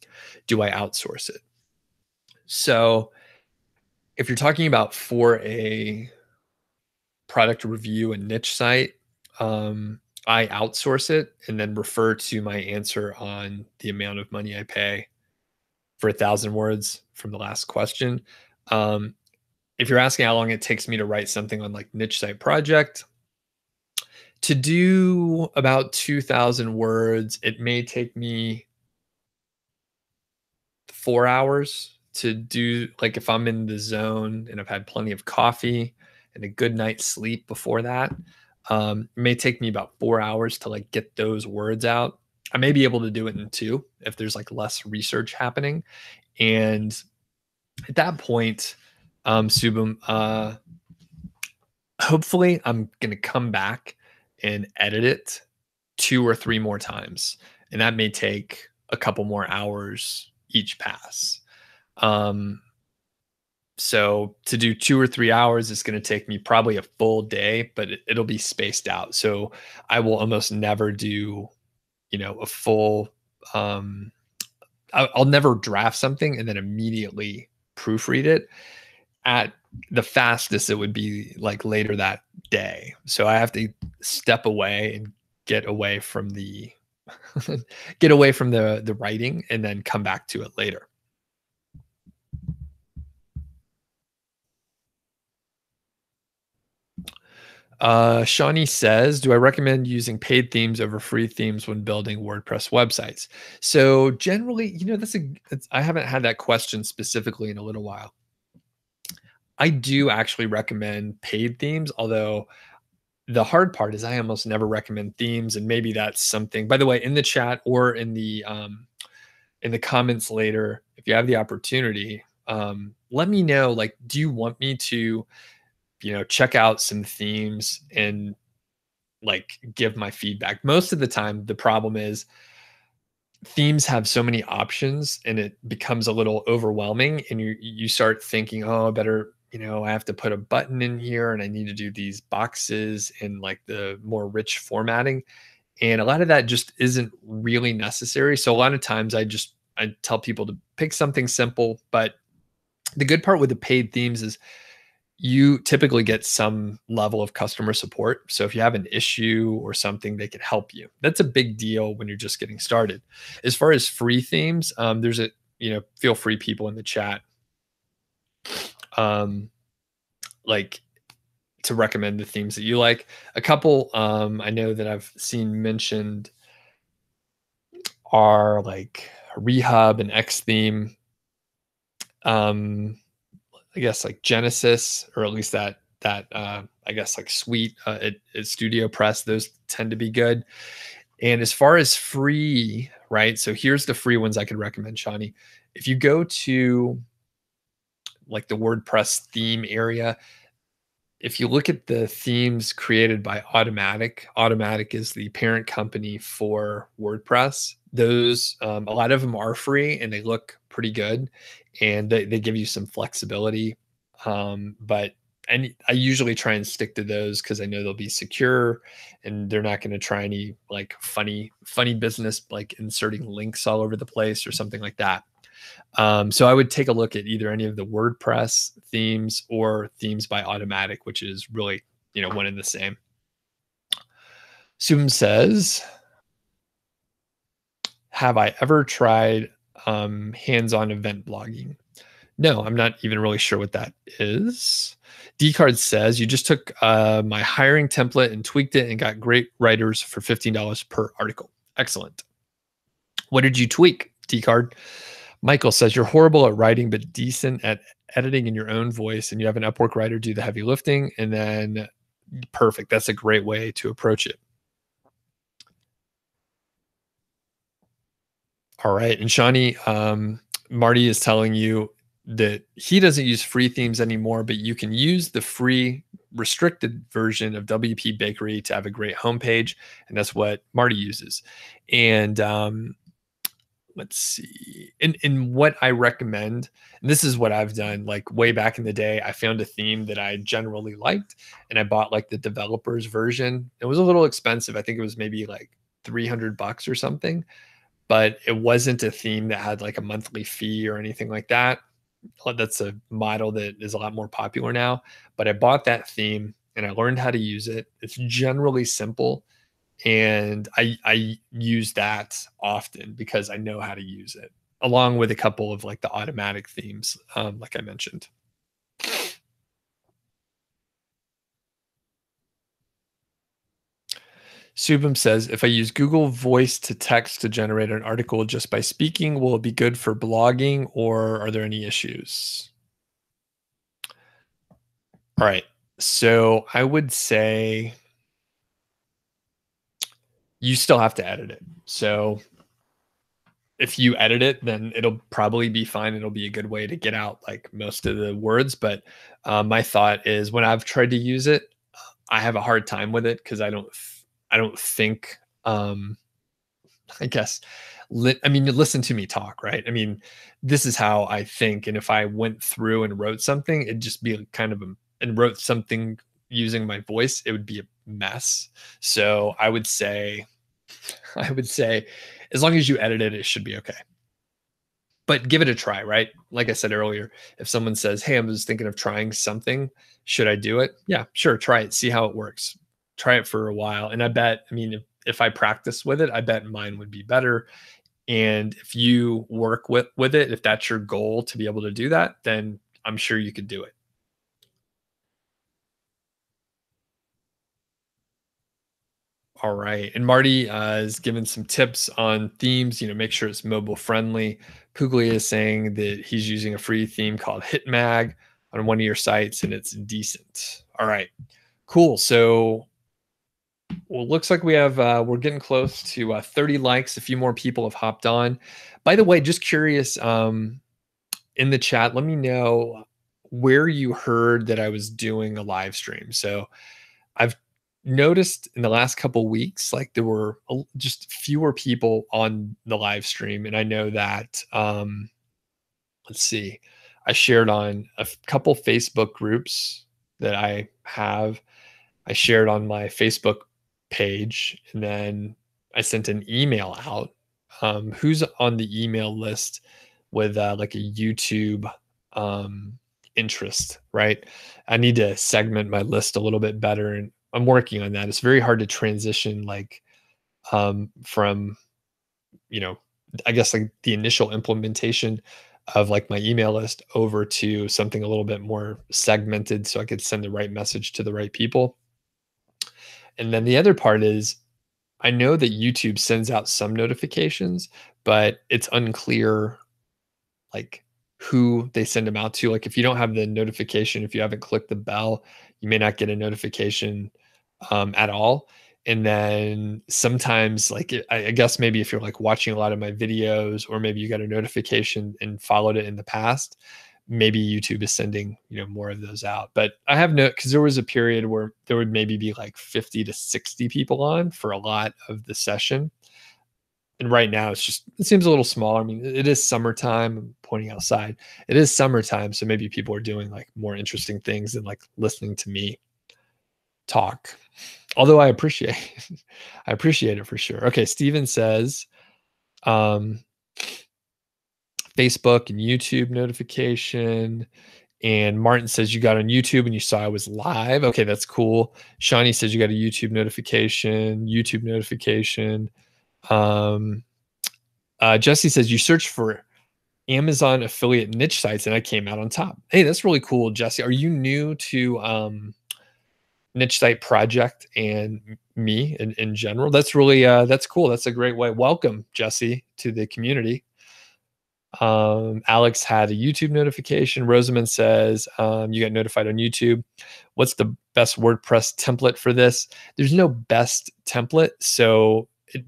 Do I outsource it? So if you're talking about for a product review and niche site, I outsource it and then refer to my answer on the amount of money I pay for 1,000 words from the last question. If you're asking how long it takes me to write something on like niche site project, to do about 2,000 words, it may take me 4 hours to do, like if I'm in the zone and I've had plenty of coffee and a good night's sleep before that. It may take me about 4 hours to like get those words out. I may be able to do it in two if there's like less research happening. And at that point, Subham, hopefully I'm going to come back and edit it 2 or 3 more times. And that may take a couple more hours each pass. So to do 2 or 3 hours, it's going to take me probably a full day, but it'll be spaced out. So I will almost never do, a full, I'll never draft something and then immediately proofread it. At the fastest, it would be like later that day. So I have to step away and get away from the get away from the writing and then come back to it later. Shawnee says, do I recommend using paid themes over free themes when building WordPress websites? So generally, I haven't had that question specifically in a little while. I do actually recommend paid themes, although the hard part is I almost never recommend themes. And maybe that's something, by the way, in the chat or in the comments later, if you have the opportunity, let me know, like, do you want me to, check out some themes and like give my feedback? Most of the time, the problem is themes have so many options and it becomes a little overwhelming and you start thinking, oh, I better, I have to put a button in here and I need to do these boxes in like the more rich formatting. And a lot of that just isn't really necessary. So a lot of times I tell people to pick something simple, but the good part with the paid themes is you typically get some level of customer support. So if you have an issue or something, they can help you. That's a big deal when you're just getting started. As far as free themes, there's feel free, people in the chat, like to recommend the themes that you like. A couple I know that I've seen mentioned are like Rehab and X theme. I guess like Genesis, or at least that I guess like Suite at Studio Press, those tend to be good. And as far as free, right? So here's the free ones I could recommend, Shawnee. If you go to like the WordPress theme area, if you look at the themes created by Automatic, Automatic is the parent company for WordPress. Those, a lot of them are free and they look pretty good, and they give you some flexibility. But and I usually try and stick to those because I know they'll be secure and they're not going to try any like funny business like inserting links all over the place or something like that. So I would take a look at either any of the WordPress themes or themes by Automatic, which is really, one and the same. Sum says, have I ever tried hands-on event blogging? No, I'm not even really sure what that is. Dcard says, you just took my hiring template and tweaked it and got great writers for $15 per article. Excellent. What did you tweak, Dcard? Michael says, you're horrible at writing, but decent at editing in your own voice, and you have an Upwork writer do the heavy lifting, and then perfect. That's a great way to approach it. All right. And Shawnee, Marty is telling you that he doesn't use free themes anymore, but you can use the free restricted version of WP Bakery to have a great homepage. And that's what Marty uses. And let's see. In what I recommend, and this is what I've done, like way back in the day, I found a theme that I generally liked and I bought like the developer's version. It was a little expensive. I think it was maybe like $300 or something, but it wasn't a theme that had like a monthly fee or anything like that. That's a model that is a lot more popular now, but I bought that theme and I learned how to use it. It's generally simple, and I use that often because I know how to use it, along with a couple of like the Automatic themes, like I mentioned. Subham says, if I use Google Voice to text to generate an article just by speaking, will it be good for blogging, or are there any issues? All right. So I would say you still have to edit it. So if you edit it, then it'll probably be fine. It'll be a good way to get out like most of the words. But my thought is, when I've tried to use it, I have a hard time with it because I don't think, I guess, I mean, listen to me talk, right? I mean, this is how I think. And if I went through and wrote something, it'd just be kind of and wrote something using my voice, it would be a mess. So I would say, as long as you edit it, it should be okay. But give it a try, right? Like I said earlier, if someone says, hey, I was thinking of trying something, should I do it? Yeah, sure, try it, see how it works. Try it for a while. And I bet, I mean, if I practice with it, I bet mine would be better. And if you work with it, if that's your goal to be able to do that, then I'm sure you could do it. All right. And Marty is giving some tips on themes, make sure it's mobile friendly. Puglia is saying that he's using a free theme called Hitmag on one of your sites and it's decent. All right, cool. So, well, looks like we're getting close to 30 likes. A few more people have hopped on. By the way, just curious, in the chat, let me know where you heard that I was doing a live stream. So I've noticed in the last couple weeks, like there were just fewer people on the live stream. And I know that, let's see, I shared on a couple Facebook groups that I have. I shared on my Facebook page, and then I sent an email out. Who's on the email list with like a YouTube interest, right? I need to segment my list a little bit better, and I'm working on that. It's very hard to transition like from, I guess like the initial implementation of like my email list over to something a little bit more segmented so I could send the right message to the right people. And then the other part is, I know that YouTube sends out some notifications, but it's unclear like who they send them out to. Like if you don't have the notification, if you haven't clicked the bell, you may not get a notification at all. And then sometimes, like I guess maybe if you're like watching a lot of my videos, or maybe you got a notification and followed it in the past, maybe YouTube is sending, more of those out. But I have because there was a period where there would maybe be like 50 to 60 people on for a lot of the session. And right now it seems a little smaller. I mean, it is summertime. I'm pointing outside. It is summertime. So maybe people are doing like more interesting things than like listening to me talk. Although I appreciate it for sure. Okay. Steven says, Facebook and YouTube notification. And Martin says you got on YouTube and you saw I was live. Okay, that's cool. Shawnee says you got a YouTube notification. Jesse says you searched for Amazon affiliate niche sites and I came out on top. Hey, that's really cool, Jesse. Are you new to Niche Site Project and me in general? That's really that's cool. That's a great way. Welcome, Jesse, to the community. Alex had a YouTube notification. Rosamond says you got notified on YouTube. What's the best WordPress template for this? There's no best template, so it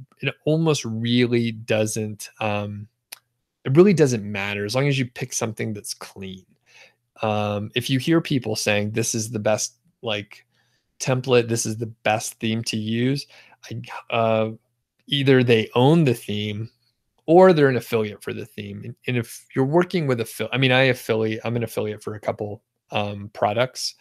almost really doesn't matter as long as you pick something that's clean. If you hear people saying this is the best template, this is the best theme to use, either they own the theme or they're an affiliate for the theme. And if you're working with I'm an affiliate for a couple products,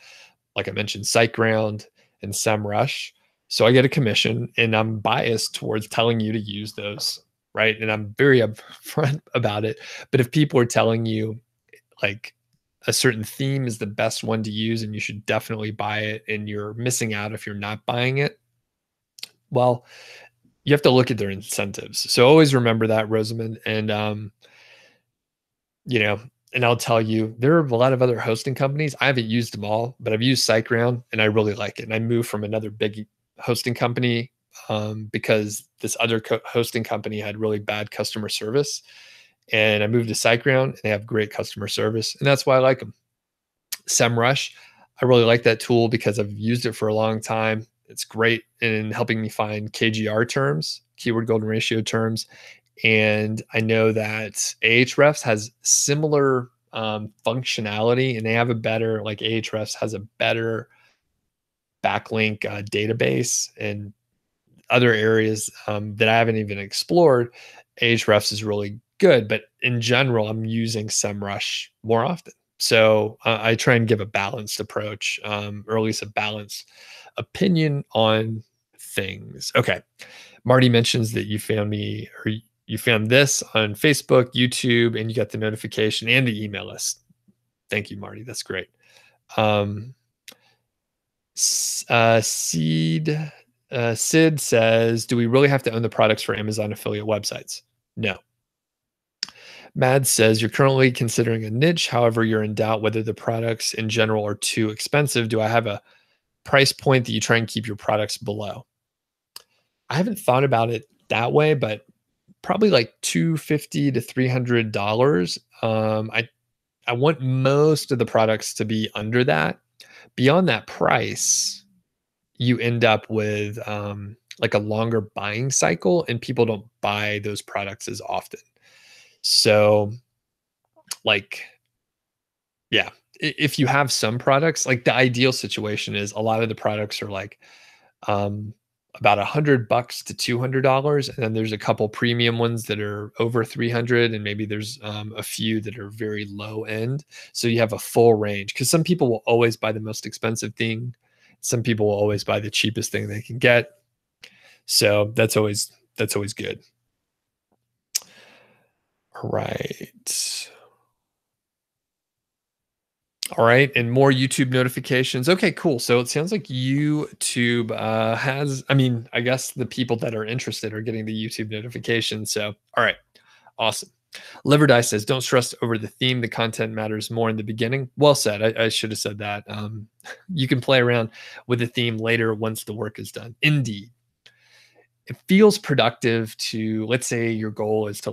like I mentioned, Siteground and SEMrush. So I get a commission and I'm biased towards telling you to use those, right? And I'm very upfront about it. But if people are telling you like a certain theme is the best one to use and you should definitely buy it and you're missing out if you're not buying it, well, you have to look at their incentives. So always remember that, Rosamond. And, and I'll tell you, there are a lot of other hosting companies. I haven't used them all, but I've used SiteGround and I really like it. And I moved from another big hosting company because this other hosting company had really bad customer service. And I moved to SiteGround and they have great customer service. And that's why I like them. SEMrush, I really like that tool because I've used it for a long time. It's great in helping me find KGR terms, keyword golden ratio terms. And I know that Ahrefs has similar functionality and they have a better, like Ahrefs has a better backlink database and other areas that I haven't even explored. Ahrefs is really good, but in general, I'm using SEMrush more often. So I try and give a balanced approach, or at least a balanced opinion on things. Okay. Marty mentions that you found me, or you found this on Facebook, YouTube, and you got the notification and the email list. Thank you, Marty. That's great. Sid says, do we really have to own the products for Amazon affiliate websites? No. Mad says, you're currently considering a niche. However, you're in doubt whether the products in general are too expensive. Do I have a price point that you try and keep your products below? I haven't thought about it that way, but probably like $250 to $300. I want most of the products to be under that. Beyond that price, you end up with like a longer buying cycle and people don't buy those products as often. So yeah, if you have some products, like the ideal situation is a lot of the products are like about $100 to $200. And then there's a couple premium ones that are over 300. And maybe there's a few that are very low end. So you have a full range because some people will always buy the most expensive thing. Some people will always buy the cheapest thing they can get. So that's always good. All right. All right. And more YouTube notifications. Okay, cool. So it sounds like YouTube I guess the people that are interested are getting the YouTube notifications. So, all right. Awesome. Liverdie says, don't stress over the theme. The content matters more in the beginning. Well said. I should have said that. You can play around with the theme later once the work is done. Indeed. It feels productive to, let's say your goal is to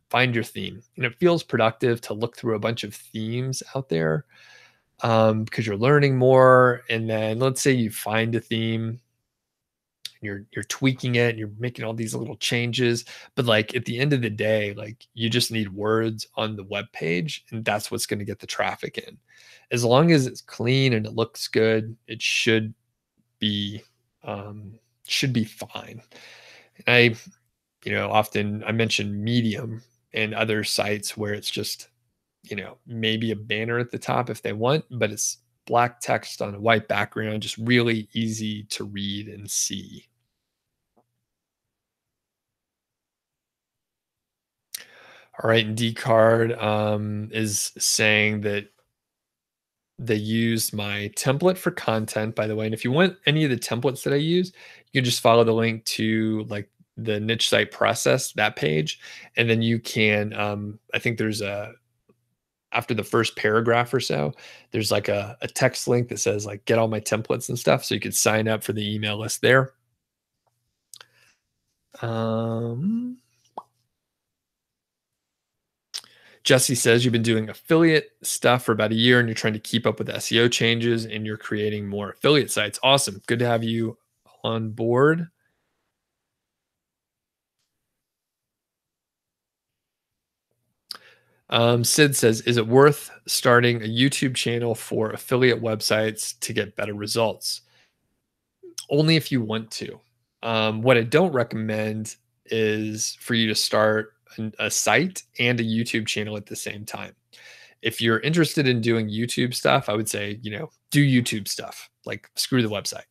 find your theme. And it feels productive to look through a bunch of themes out there because you're learning more. And then let's say you find a theme and you're tweaking it and you're making all these little changes. But like at the end of the day, like you just need words on the web page, and that's what's going to get the traffic in. As long as it's clean and it looks good, it be um, should be fine. I, often I mention Medium and other sites where it's just, maybe a banner at the top if they want, but it's black text on a white background, just really easy to read and see. All right, and D card is saying that they use my template for content, by the way. And if you want any of the templates that I use, you can just follow the link to like the niche site process, that page. And then you can, I think there's after the first paragraph or so, there's like a text link that says like, get all my templates and stuff. So you could sign up for the email list there. Jesse says you've been doing affiliate stuff for about a year and you're trying to keep up with SEO changes and you're creating more affiliate sites. Awesome. Good to have you on board. Sid says, is it worth starting a YouTube channel for affiliate websites to get better results? Only if you want to. What I don't recommend is for you to start a site and a YouTube channel at the same time. If you're interested in doing YouTube stuff, I would say, do YouTube stuff, like screw the website.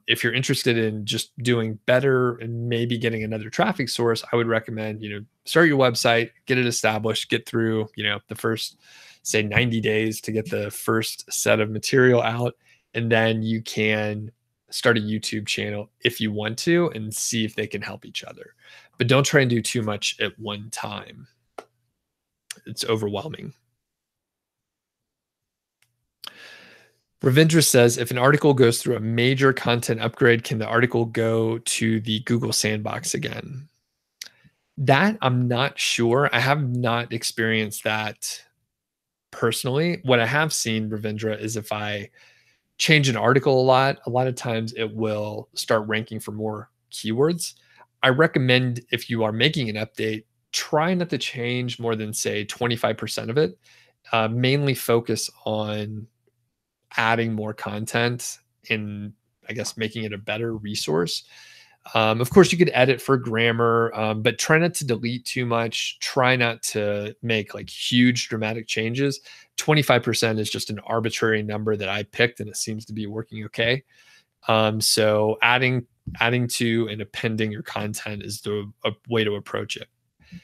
If you're interested in just doing better and maybe getting another traffic source, I would recommend, start your website, get it established, get through, the first, say 90 days to get the first set of material out. And then you can start a YouTube channel if you want to and see if they can help each other. But don't try and do too much at one time. It's overwhelming. Ravindra says, if an article goes through a major content upgrade, can the article go to the Google sandbox again? That I'm not sure. I have not experienced that personally. What I have seen, Ravindra, is if I change an article a lot of times it will start ranking for more keywords. I recommend if you are making an update, try not to change more than say 25% of it. Mainly focus on adding more content and I guess making it a better resource. Of course, you could edit for grammar, but try not to delete too much. Try not to make like huge dramatic changes. 25% is just an arbitrary number that I picked and it seems to be working okay. So adding to and appending your content is a way to approach it.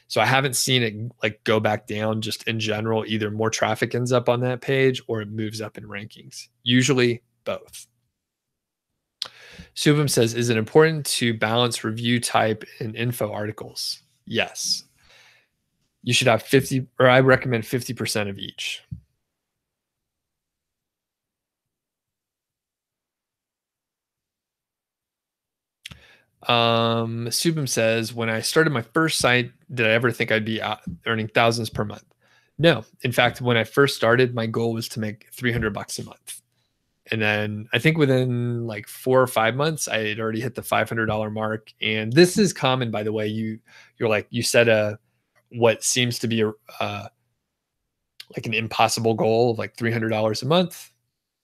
So I haven't seen it like go back down just in general. Either more traffic ends up on that page or it moves up in rankings. Usually both. Subham says, is it important to balance review type and info articles? Yes. You should have 50, or I recommend 50% of each. Subham says, when I started my first site, did I ever think I'd be earning thousands per month? No. In fact, when I first started, my goal was to make $300 a month. And then I think within like 4 or 5 months, I had already hit the $500 mark. And this is common, by the way. You're like, you set what seems to be like an impossible goal of like $300 a month.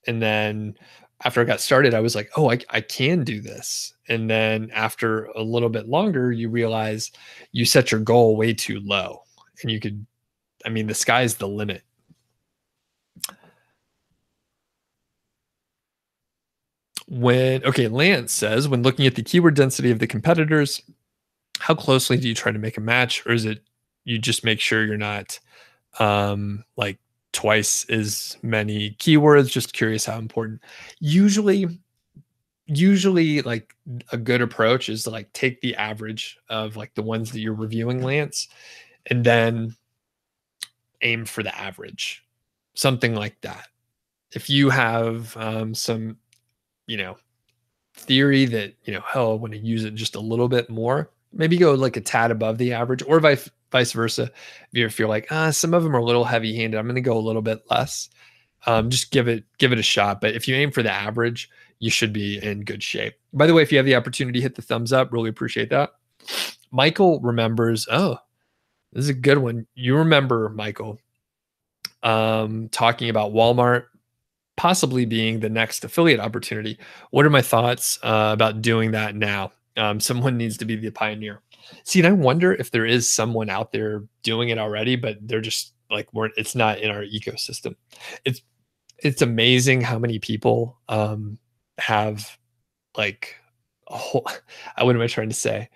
And then after I got started, I was like, oh, I can do this. And then after a little bit longer, you realize you set your goal way too low. And the sky's the limit. Lance says, when looking at the keyword density of the competitors, how closely do you try to make a match? Or is it you just make sure you're not like twice as many keywords? Just curious how important. Usually like a good approach is to like take the average of like the ones that you're reviewing, Lance, and then aim for the average, something like that. If you have some, theory that, hell, I want to use it just a little bit more, maybe go like a tad above the average, or vice versa. If you're like, some of them are a little heavy handed, I'm going to go a little bit less. Just give it a shot. But if you aim for the average, you should be in good shape. By the way, if you have the opportunity, hit the thumbs up. Really appreciate that. Michael remembers, oh, this is a good one. You remember, Michael, talking about Walmart possibly being the next affiliate opportunity. What are my thoughts about doing that now? Someone needs to be the pioneer. See, and I wonder if there is someone out there doing it already, but they're just like, it's not in our ecosystem. It's amazing how many people have like a whole, what am I trying to say?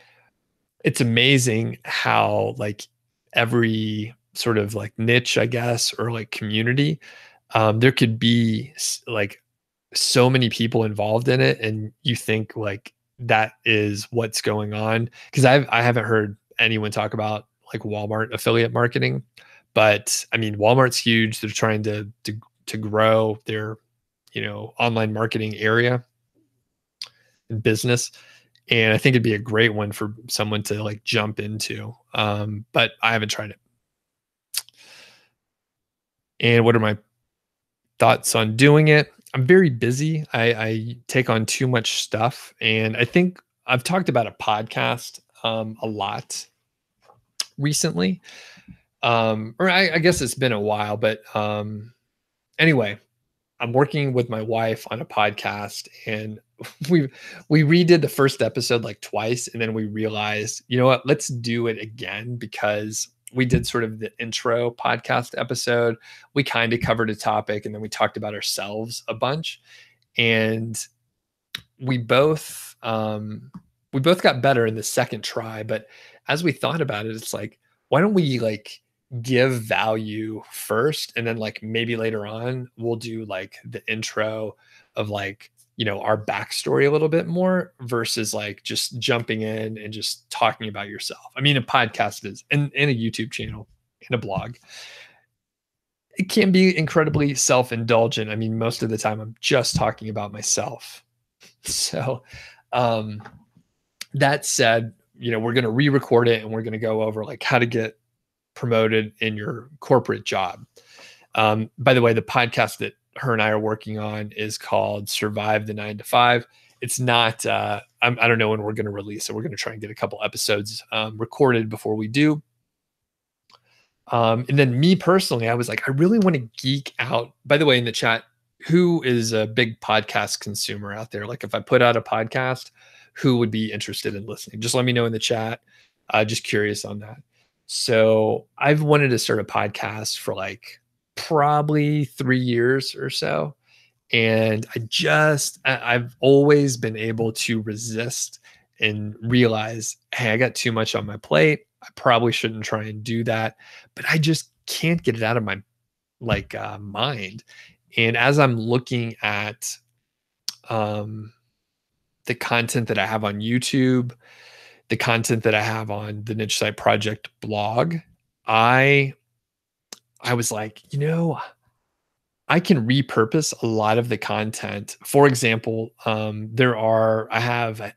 It's amazing how like every sort of like niche, I guess, or like community, there could be like so many people involved in it, and you think like that is what's going on. Because I haven't heard anyone talk about like Walmart affiliate marketing, but I mean Walmart's huge. They're trying to grow their online marketing area and business. And I think it'd be a great one for someone to like jump into. But I haven't tried it. And what are my thoughts on doing it? I'm very busy. I take on too much stuff. And I think I've talked about a podcast a lot recently. Or I guess it's been a while, but anyway, I'm working with my wife on a podcast, and we redid the first episode like twice, and then we realized, you know what, let's do it again, because we did sort of the intro podcast episode. We kind of covered a topic, and then we talked about ourselves a bunch, and we both got better in the second try. But as we thought about it, it's like, why don't we like give value first, and then like maybe later on we'll do like the intro of like our backstory a little bit more, versus like just jumping in and just talking about yourself. I mean, a podcast is and a YouTube channel and a blog, it can be incredibly self-indulgent. I mean, most of the time I'm just talking about myself. So that said, we're going to re-record it, and we're going to go over like how to get promoted in your corporate job. By the way, the podcast that her and I are working on is called Survive the 9 to 5. It's not, I don't know when we're going to release it. We're going to try and get a couple episodes recorded before we do. And then me personally, I was like, I really want to geek out. By the way, in the chat, who is a big podcast consumer out there? Like if I put out a podcast, who would be interested in listening? Just let me know in the chat. Just curious on that. So I've wanted to start a podcast for like probably 3 years or so. And I've always been able to resist and realize, hey, I got too much on my plate. I probably shouldn't try and do that, but I just can't get it out of my mind. And as I'm looking at the content that I have on YouTube, the content that I have on the Niche Site Project blog, I was like, I can repurpose a lot of the content. For example, I have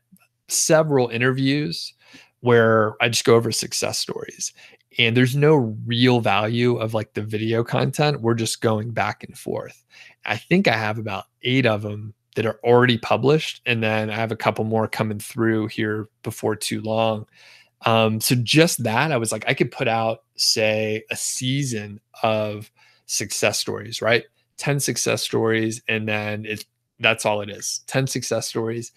several interviews where I just go over success stories, and there's no real value of like the video content. We're just going back and forth. I think I have about 8 of them that are already published, and then I have a couple more coming through here before too long. So just that, I was like, I could put out, say, a season of success stories, right? 10 success stories, and then that's all it is. 10 success stories.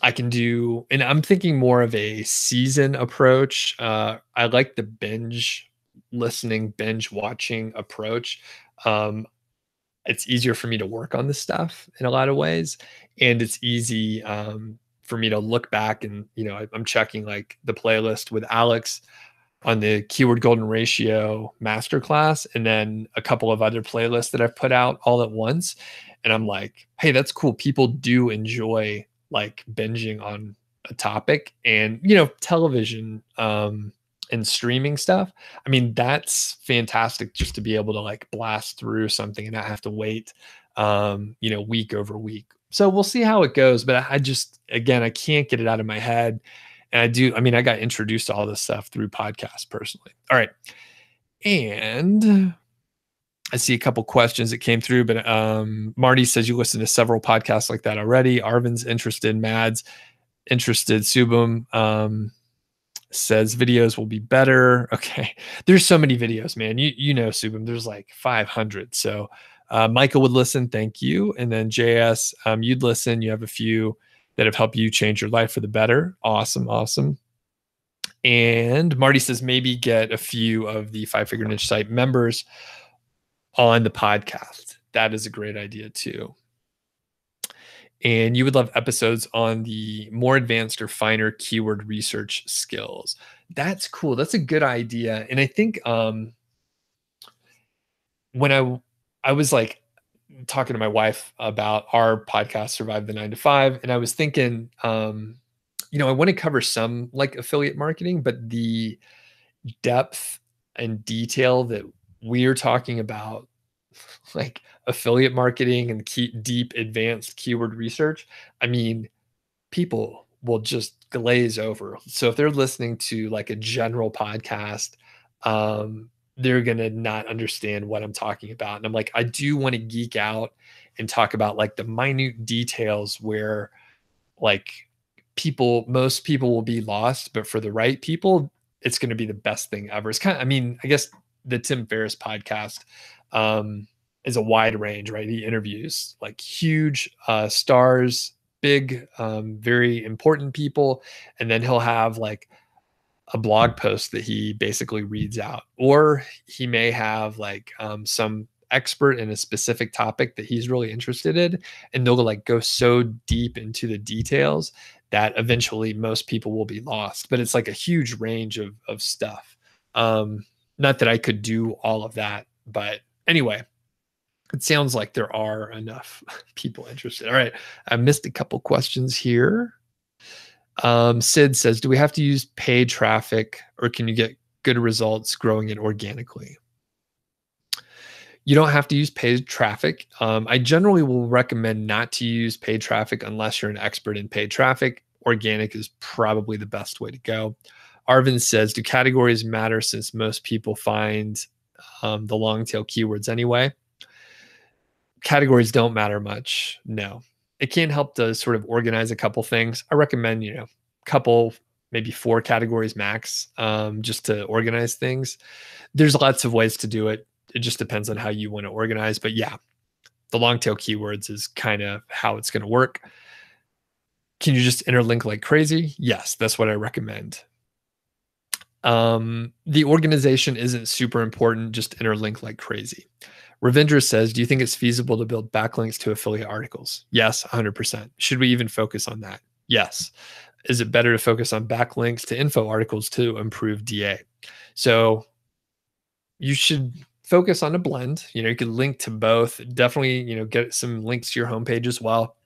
I can do, and I'm thinking more of a season approach. I like the binge listening, binge watching approach. It's easier for me to work on this stuff in a lot of ways. And it's easy for me to look back and, I'm checking like the playlist with Alex on the Keyword Golden Ratio Masterclass, and then a couple of other playlists that I've put out all at once. And I'm like, hey, that's cool. People do enjoy like binging on a topic, and, television and streaming stuff. I mean, that's fantastic, just to be able to like blast through something and not have to wait, week over week. So we'll see how it goes. But I just, again, I can't get it out of my head. And I got introduced to all this stuff through podcasts personally. All right. And I see a couple questions that came through, but Marty says you listen to several podcasts like that already. Arvin's interested. Mads interested. Subham says videos will be better. Okay, there's so many videos, man. You know, Subham, there's like 500. So Michael would listen. Thank you. And then JS, you'd listen. You have a few that have helped you change your life for the better. Awesome, awesome. And Marty says maybe get a few of the 5-Figure Niche Site members on the podcast. That is a great idea too. And you would love episodes on the more advanced or finer keyword research skills. That's cool. That's a good idea. And I think when I was like talking to my wife about our podcast, Survive the 9 to 5, and I was thinking, I want to cover some like affiliate marketing, but the depth and detail that we're talking about, like affiliate marketing and deep advanced keyword research, I mean, people will just glaze over. So if they're listening to like a general podcast, they're going to not understand what I'm talking about. And I'm like, I do want to geek out and talk about like the minute details where like most people will be lost, but for the right people, it's going to be the best thing ever. It's kind of, I mean, I guess the Tim Ferriss podcast is a wide range, right? He interviews like huge stars, big, very important people. And then he'll have like a blog post that he basically reads out, or he may have like some expert in a specific topic that he's really interested in, and they'll like go so deep into the details that eventually most people will be lost. But it's like a huge range of stuff. Not that I could do all of that, but anyway, it sounds like there are enough people interested. All right, I missed a couple questions here. Sid says, do we have to use paid traffic, or can you get good results growing it organically? You don't have to use paid traffic. I generally will recommend not to use paid traffic unless you're an expert in paid traffic. Organic is probably the best way to go. Arvin says, do categories matter since most people find the long tail keywords anyway? Categories don't matter much. No, it can help to sort of organize a couple things. I recommend, couple, maybe 4 categories max, just to organize things. There's lots of ways to do it. It just depends on how you want to organize. But yeah, the long tail keywords is kind of how it's going to work. Can you just interlink like crazy? Yes, that's what I recommend. The organization isn't super important. Just interlink like crazy. Ravindra says, do you think it's feasible to build backlinks to affiliate articles? Yes, 100%. Should we even focus on that? Yes. Is it better to focus on backlinks to info articles to improve DA? So you should focus on a blend. You can link to both. Definitely, get some links to your homepage as well.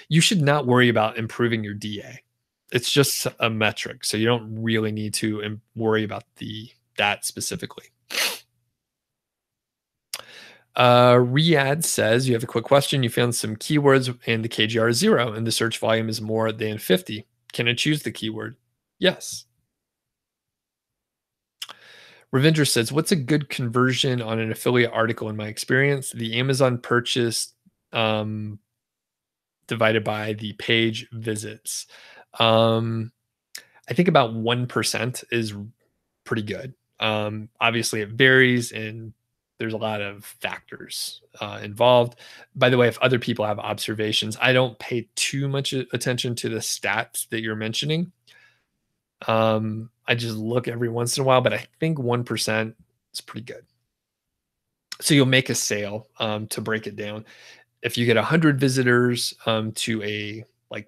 You should not worry about improving your DA. It's just a metric. So you don't really need to worry about that specifically. Riyadh says, you have a quick question. You found some keywords and the KGR is 0 and the search volume is more than 50. Can I choose the keyword? Yes. Ravindra says, what's a good conversion on an affiliate article in my experience? The Amazon purchase divided by the page visits. I think about 1% is pretty good. Obviously, it varies and there's a lot of factors involved. By the way, if other people have observations, I don't pay too much attention to the stats that you're mentioning. I just look every once in a while, but I think 1% is pretty good. So you'll make a sale, to break it down. If you get 100 visitors to a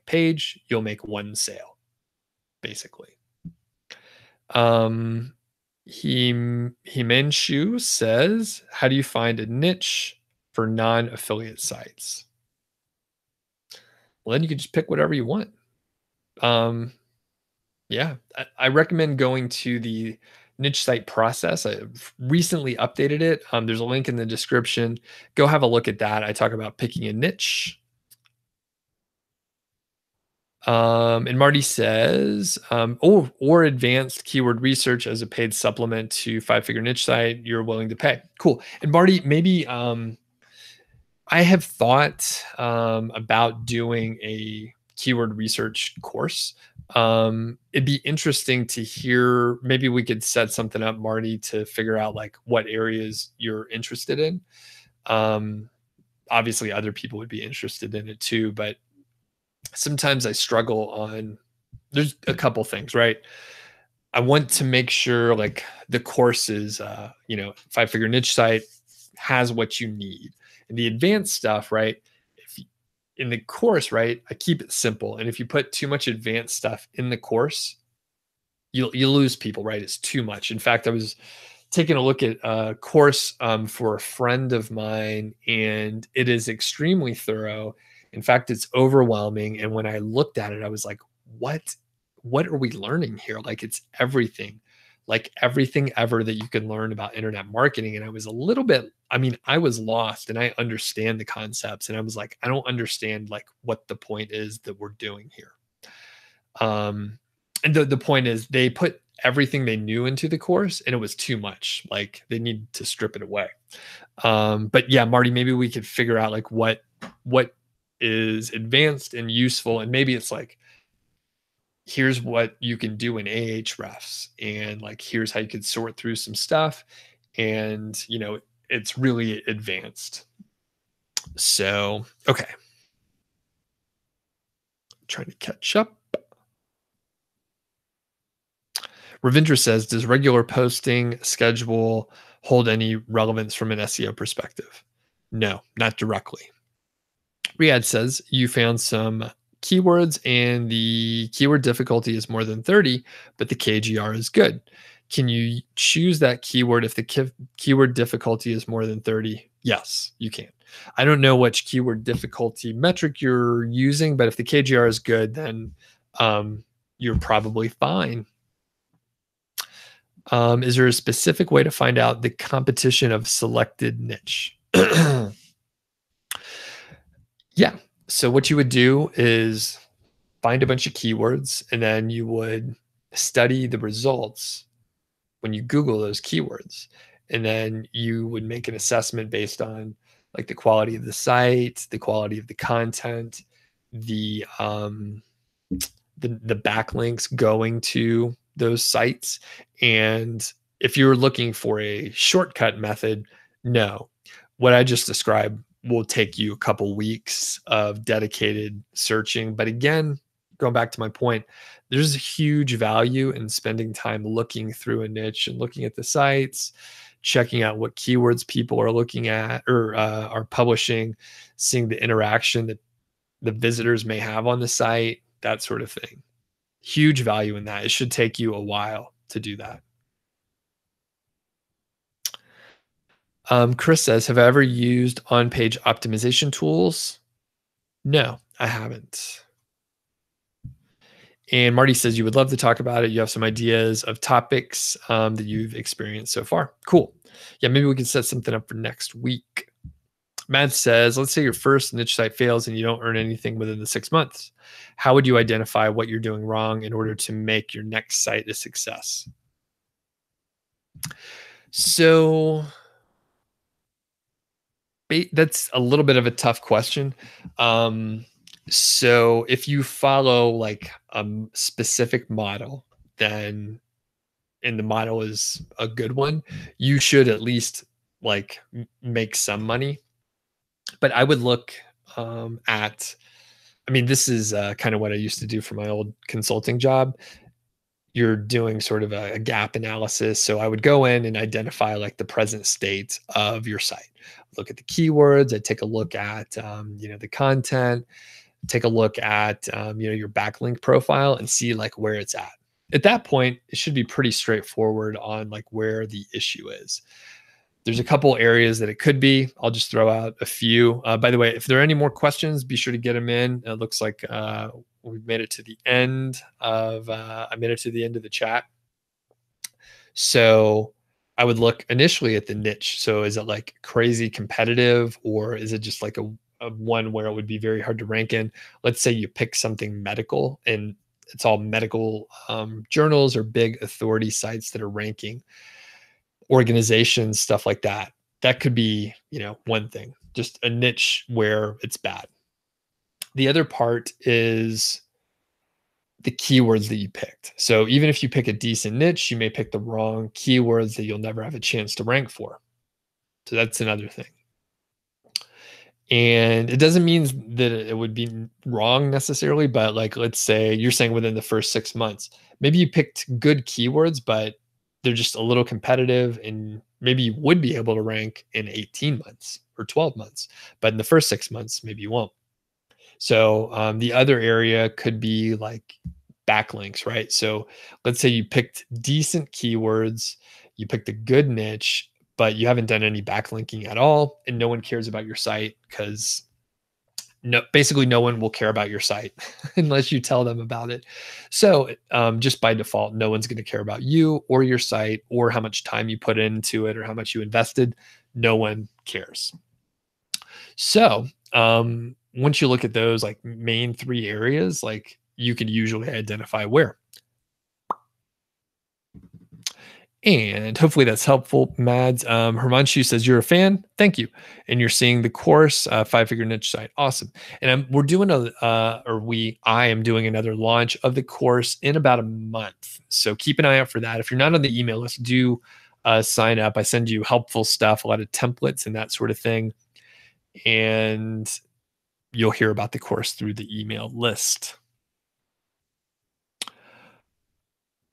page, you'll make 1 sale, basically. Himenshu says, how do you find a niche for non-affiliate sites? Well, then you can just pick whatever you want. Yeah, I recommend going to the niche site process. I recently updated it. There's a link in the description. Go have a look at that. I talk about picking a niche. And Marty says, or advanced keyword research as a paid supplement to 5-figure niche site you're willing to pay. Cool. And Marty, maybe I have thought about doing a keyword research course. It'd be interesting to hear. Maybe we could set something up, Marty, to figure out like what areas you're interested in. Obviously, other people would be interested in it too, but sometimes I struggle on. There's a couple things, right? I want to make sure like the course is, 5-figure niche site has what you need. And the advanced stuff, right? If in the course, right, I keep it simple. And if you put too much advanced stuff in the course, you lose people, right? It's too much. In fact, I was taking a look at a course for a friend of mine, and it is extremely thorough. In fact, it's overwhelming. And when I looked at it, I was like, what are we learning here? Like it's everything, like everything ever that you can learn about internet marketing. And I was a little bit, I was lost, and I understand the concepts. And I was like, I don't understand like what the point is that we're doing here. And the point is they put everything they knew into the course, and it was too much. Like they need to strip it away. But yeah, Marty, maybe we could figure out like what is advanced and useful. And maybe it's like, here's what you can do in Ahrefs, and like, here's how you could sort through some stuff. And, it's really advanced. So, okay. Trying to catch up. Ravindra says, does regular posting schedule hold any relevance from an SEO perspective? No, not directly. Riyadh says, you found some keywords and the keyword difficulty is more than 30, but the KGR is good. Can you choose that keyword if the keyword difficulty is more than 30? Yes, you can. I don't know which keyword difficulty metric you're using, but if the KGR is good, then you're probably fine. Is there a specific way to find out the competition of selected niche? Yeah. So what you would do is find a bunch of keywords, and then you would study the results when you Google those keywords. And then you would make an assessment based on like the quality of the site, the quality of the content, the backlinks going to those sites. And if you're looking for a shortcut method, no. What I just described will take you a couple weeks of dedicated searching. But again, going back to my point, there's a huge value in spending time looking through a niche and looking at the sites, checking out what keywords people are looking at or are publishing, seeing the interaction that the visitors may have on the site, that sort of thing. Huge value in that. It should take you a while to do that. Chris says, have I ever used on-page optimization tools? No, I haven't. And Marty says, you would love to talk about it. You have some ideas of topics that you've experienced so far. Cool. Yeah, maybe we can set something up for next week. Matt says, let's say your first niche site fails and you don't earn anything within the 6 months. How would you identify what you're doing wrong in order to make your next site a success? So that's a little bit of a tough question. So if you follow like a specific model, then, and the model is a good one, you should at least like make some money. But I would look at, this is kind of what I used to do for my old consulting job. You're doing sort of a gap analysis. So I would go in and identify like the present state of your site. Look at the keywords. I'd take a look at, the content, take a look at, your backlink profile and see like where it's at. At that point, it should be pretty straightforward on like where the issue is. There's a couple areas that it could be. I'll just throw out a few. By the way, if there are any more questions, be sure to get them in. It looks like we've made it to the end of, I made it to the end of the chat. So I would look initially at the niche. So is it like crazy competitive, or is it just like one where it would be very hard to rank in. Let's say you pick something medical and it's all medical journals or big authority sites that are ranking, organizations, stuff like that. That could be, one thing, just a niche where it's bad. The other part is the keywords that you picked. So even if you pick a decent niche, you may pick the wrong keywords that you'll never have a chance to rank for. So that's another thing. And it doesn't mean that it would be wrong necessarily, but like, let's say you're saying within the first 6 months, maybe you picked good keywords, but they're just a little competitive, and maybe you would be able to rank in 18 months or 12 months, but in the first 6 months, maybe you won't. So the other area could be like backlinks, right? So let's say you picked decent keywords, you picked a good niche, but you haven't done any backlinking at all, and no one cares about your site because basically no one will care about your site unless you tell them about it. So just by default, no one's going to care about you or your site or how much time you put into it or how much you invested. No one cares. So once you look at those like main 3 areas, like you could usually identify where. And hopefully that's helpful, Mads. Hermanshu says, you're a fan. Thank you. And you're seeing the course, 5-figure niche site. Awesome. And we're doing I am doing another launch of the course in about a month. So keep an eye out for that. If you're not on the email list, do sign up. I send you helpful stuff, a lot of templates and that sort of thing. And you'll hear about the course through the email list.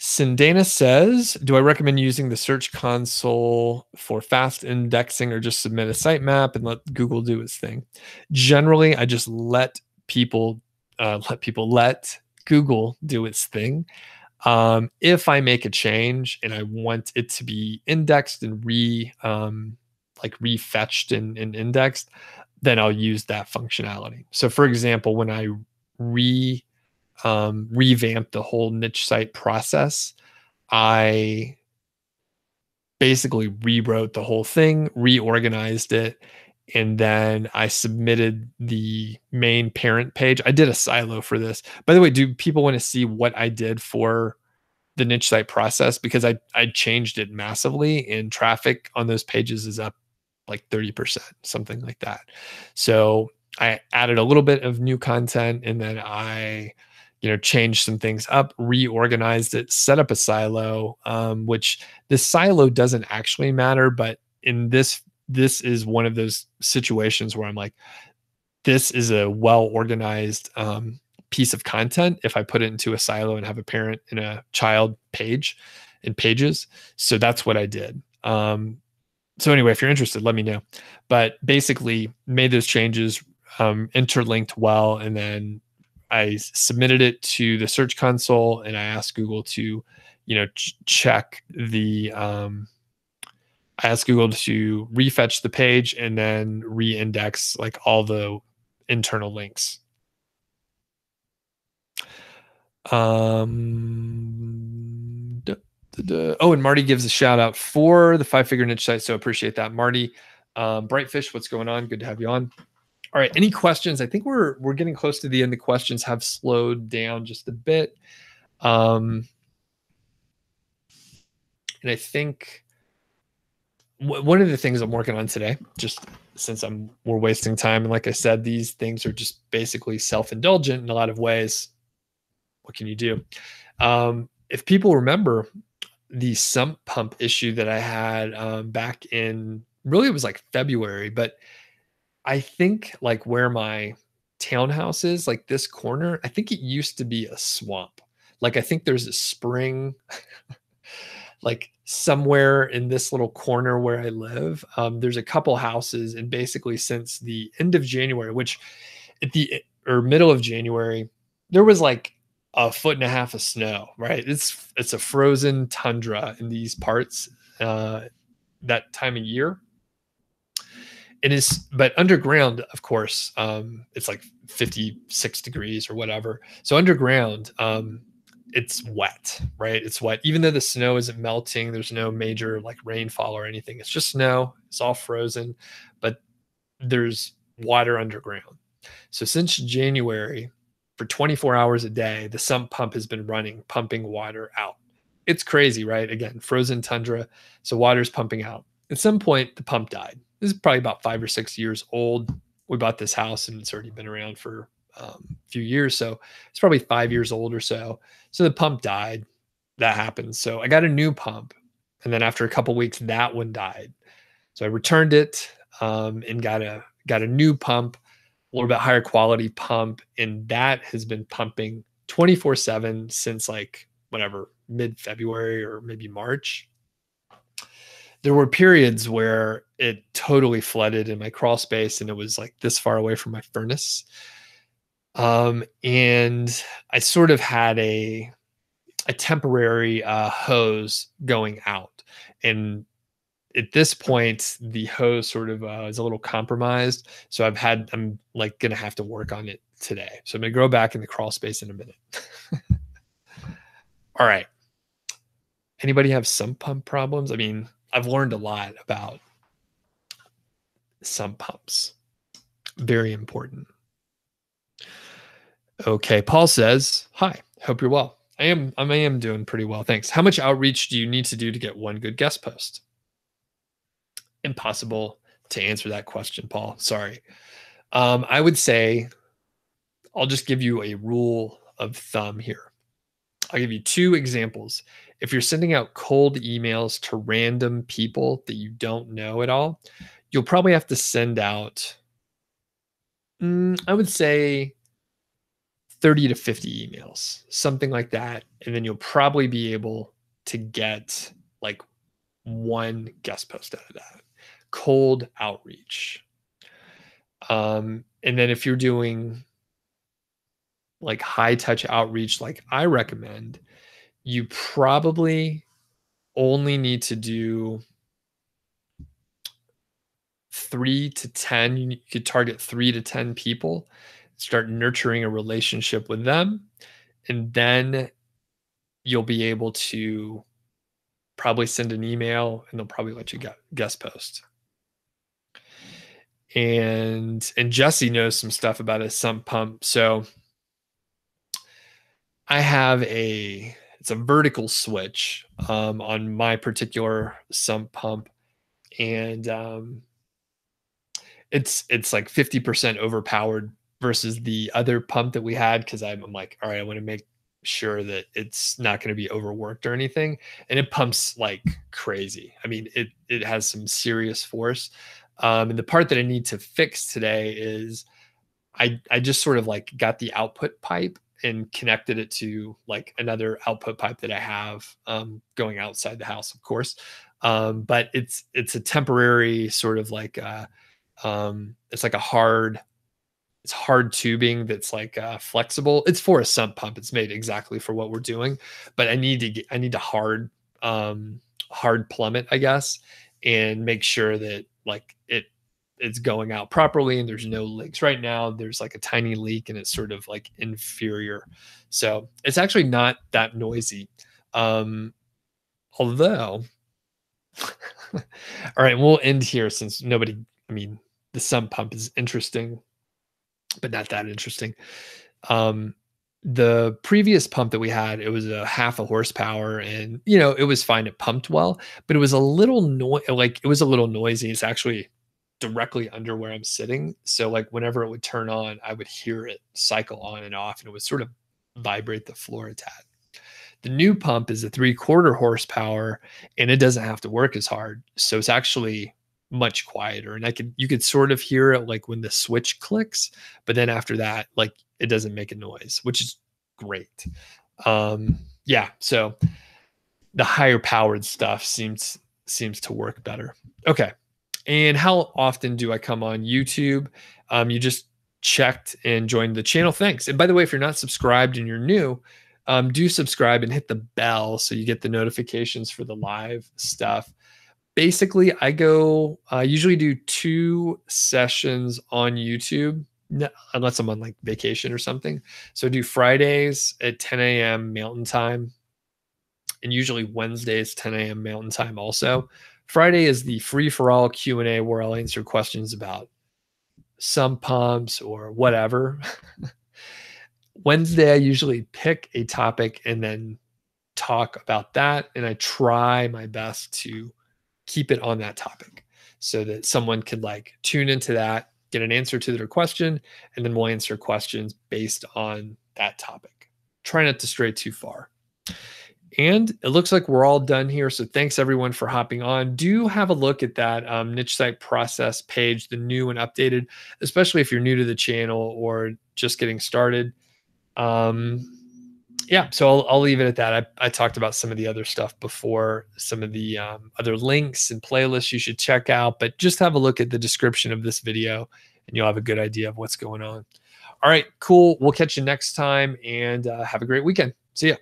Sindana says, do I recommend using the Search Console for fast indexing or just submit a sitemap and let Google do its thing? Generally, I just let Google do its thing. If I make a change and I want it to be indexed and refetched and indexed, then I'll use that functionality. So for example, when I revamped the whole niche site process, I basically rewrote the whole thing, reorganized it, and then I submitted the main parent page. I did a silo for this. By the way, do people want to see what I did for the niche site process? Because I changed it massively, and traffic on those pages is up like 30%, something like that. So I added a little bit of new content, and then I changed some things up, reorganized it, set up a silo, which the silo doesn't actually matter. But in this is one of those situations where I'm like, this is a well-organized piece of content if I put it into a silo and have a parent and a child page and pages. So that's what I did. So anyway, if you're interested, let me know. But basically made those changes, interlinked well, and then I submitted it to the Search Console, and I asked Google to, check the, I asked Google to refetch the page and then re-index like all the internal links. Oh, and Marty gives a shout out for the 5-figure niche site. So appreciate that, Marty. Brightfish, what's going on? Good to have you on. All right. Any questions? I think we're getting close to the end. The questions have slowed down just a bit. And I think one of the things I'm working on today, just since we're wasting time, and like I said, these things are just basically self-indulgent in a lot of ways. What can you do? If people remember the sump pump issue that I had back in, really it was like February, but I think like where my townhouse is, like this corner, I think it used to be a swamp. Like I think there's a spring like somewhere in this little corner where I live. There's a couple houses, and basically since the end of January, which at the middle of January, there was like 1.5 feet of snow, right? It's a frozen tundra in these parts that time of year. It is, but underground, of course, it's like 56 degrees or whatever. So underground, it's wet, right? It's wet. Even though the snow isn't melting, there's no major like rainfall or anything. It's just snow. It's all frozen, but there's water underground. So since January, for 24 hours a day, the sump pump has been running, pumping water out. It's crazy, right? Again, frozen tundra. So water's pumping out. At some point, the pump died. This is probably about 5 or 6 years old. We bought this house and it's already been around for a few years. So it's probably 5 years old or so. So the pump died. That happens. So I got a new pump. And then after a couple weeks, that one died. So I returned it and got a new pump, a little bit higher quality pump, and that has been pumping 24/7 since like whatever, mid-February or maybe March. There were periods where it totally flooded in my crawl space and it was like this far away from my furnace. And I sort of had a temporary hose going out. And at this point, the hose sort of is a little compromised. So I'm like going to have to work on it today. So I'm going to go back in the crawl space in a minute. All right. Anybody have sump pump problems? I mean, I've learned a lot about sump pumps. Very important. Okay. Paul says, hi, hope you're well. I am doing pretty well. Thanks. How much outreach do you need to do to get one good guest post? Impossible to answer that question, Paul. Sorry. I would say I'll just give you a rule of thumb here. I'll give you 2 examples. If you're sending out cold emails to random people that you don't know at all, you'll probably have to send out, I would say 30 to 50 emails, something like that. And then you'll probably be able to get like 1 guest post out of that. Cold outreach. And then if you're doing like high touch outreach, like I recommend, you probably only need to do 3 to 10. You could target 3 to 10 people, start nurturing a relationship with them, and then you'll be able to probably send an email and they'll probably let you guest post. And Jesse knows some stuff about a sump pump. So I have it's a vertical switch on my particular sump pump, and it's like 50% overpowered versus the other pump that we had, because I'm like, all right, I want to make sure that it's not going to be overworked or anything, and it pumps like crazy. I mean, it has some serious force. And the part that I need to fix today is I just sort of like got the output pipe and connected it to like another output pipe that I have going outside the house, of course. But it's a temporary sort of like it's like it's hard tubing that's like flexible. It's for a sump pump. It's made exactly for what we're doing, but I need to hard plumb it, I guess, and make sure that like it's going out properly and there's no leaks. Right now there's like a tiny leak and it's sort of like inferior. So it's actually not that noisy. Although, all right, we'll end here since I mean, the sump pump is interesting, but not that interesting. The previous pump that we had, it was a half a horsepower and, it was fine. It pumped well, but it was a little noisy. It's actually directly under where I'm sitting. So like whenever it would turn on, I would hear it cycle on and off and it would sort of vibrate the floor a tad. The new pump is a 3/4 horsepower and it doesn't have to work as hard. So it's actually much quieter, and you could sort of hear it like when the switch clicks, but then after that, like it doesn't make a noise, which is great. Yeah. So the higher powered stuff seems to work better. Okay. And how often do I come on YouTube? You just checked and joined the channel. Thanks. And by the way, if you're not subscribed and you're new, do subscribe and hit the bell so you get the notifications for the live stuff. Basically, I usually do 2 sessions on YouTube, unless I'm on like vacation or something. So I do Fridays at 10 a.m. Mountain Time, and usually Wednesdays 10 a.m. Mountain Time also. Friday is the free-for-all Q&A where I'll answer questions about sump pumps or whatever. Wednesday, I usually pick a topic and then talk about that. And I try my best to keep it on that topic so that someone could like tune into that, get an answer to their question, and then we'll answer questions based on that topic. Try not to stray too far. And it looks like we're all done here. So thanks everyone for hopping on. Do have a look at that niche site process page, the new and updated, especially if you're new to the channel or just getting started. Yeah, so I'll leave it at that. I talked about some of the other stuff before, some of the other links and playlists you should check out, but just have a look at the description of this video and you'll have a good idea of what's going on. All right, cool. We'll catch you next time and have a great weekend. See ya.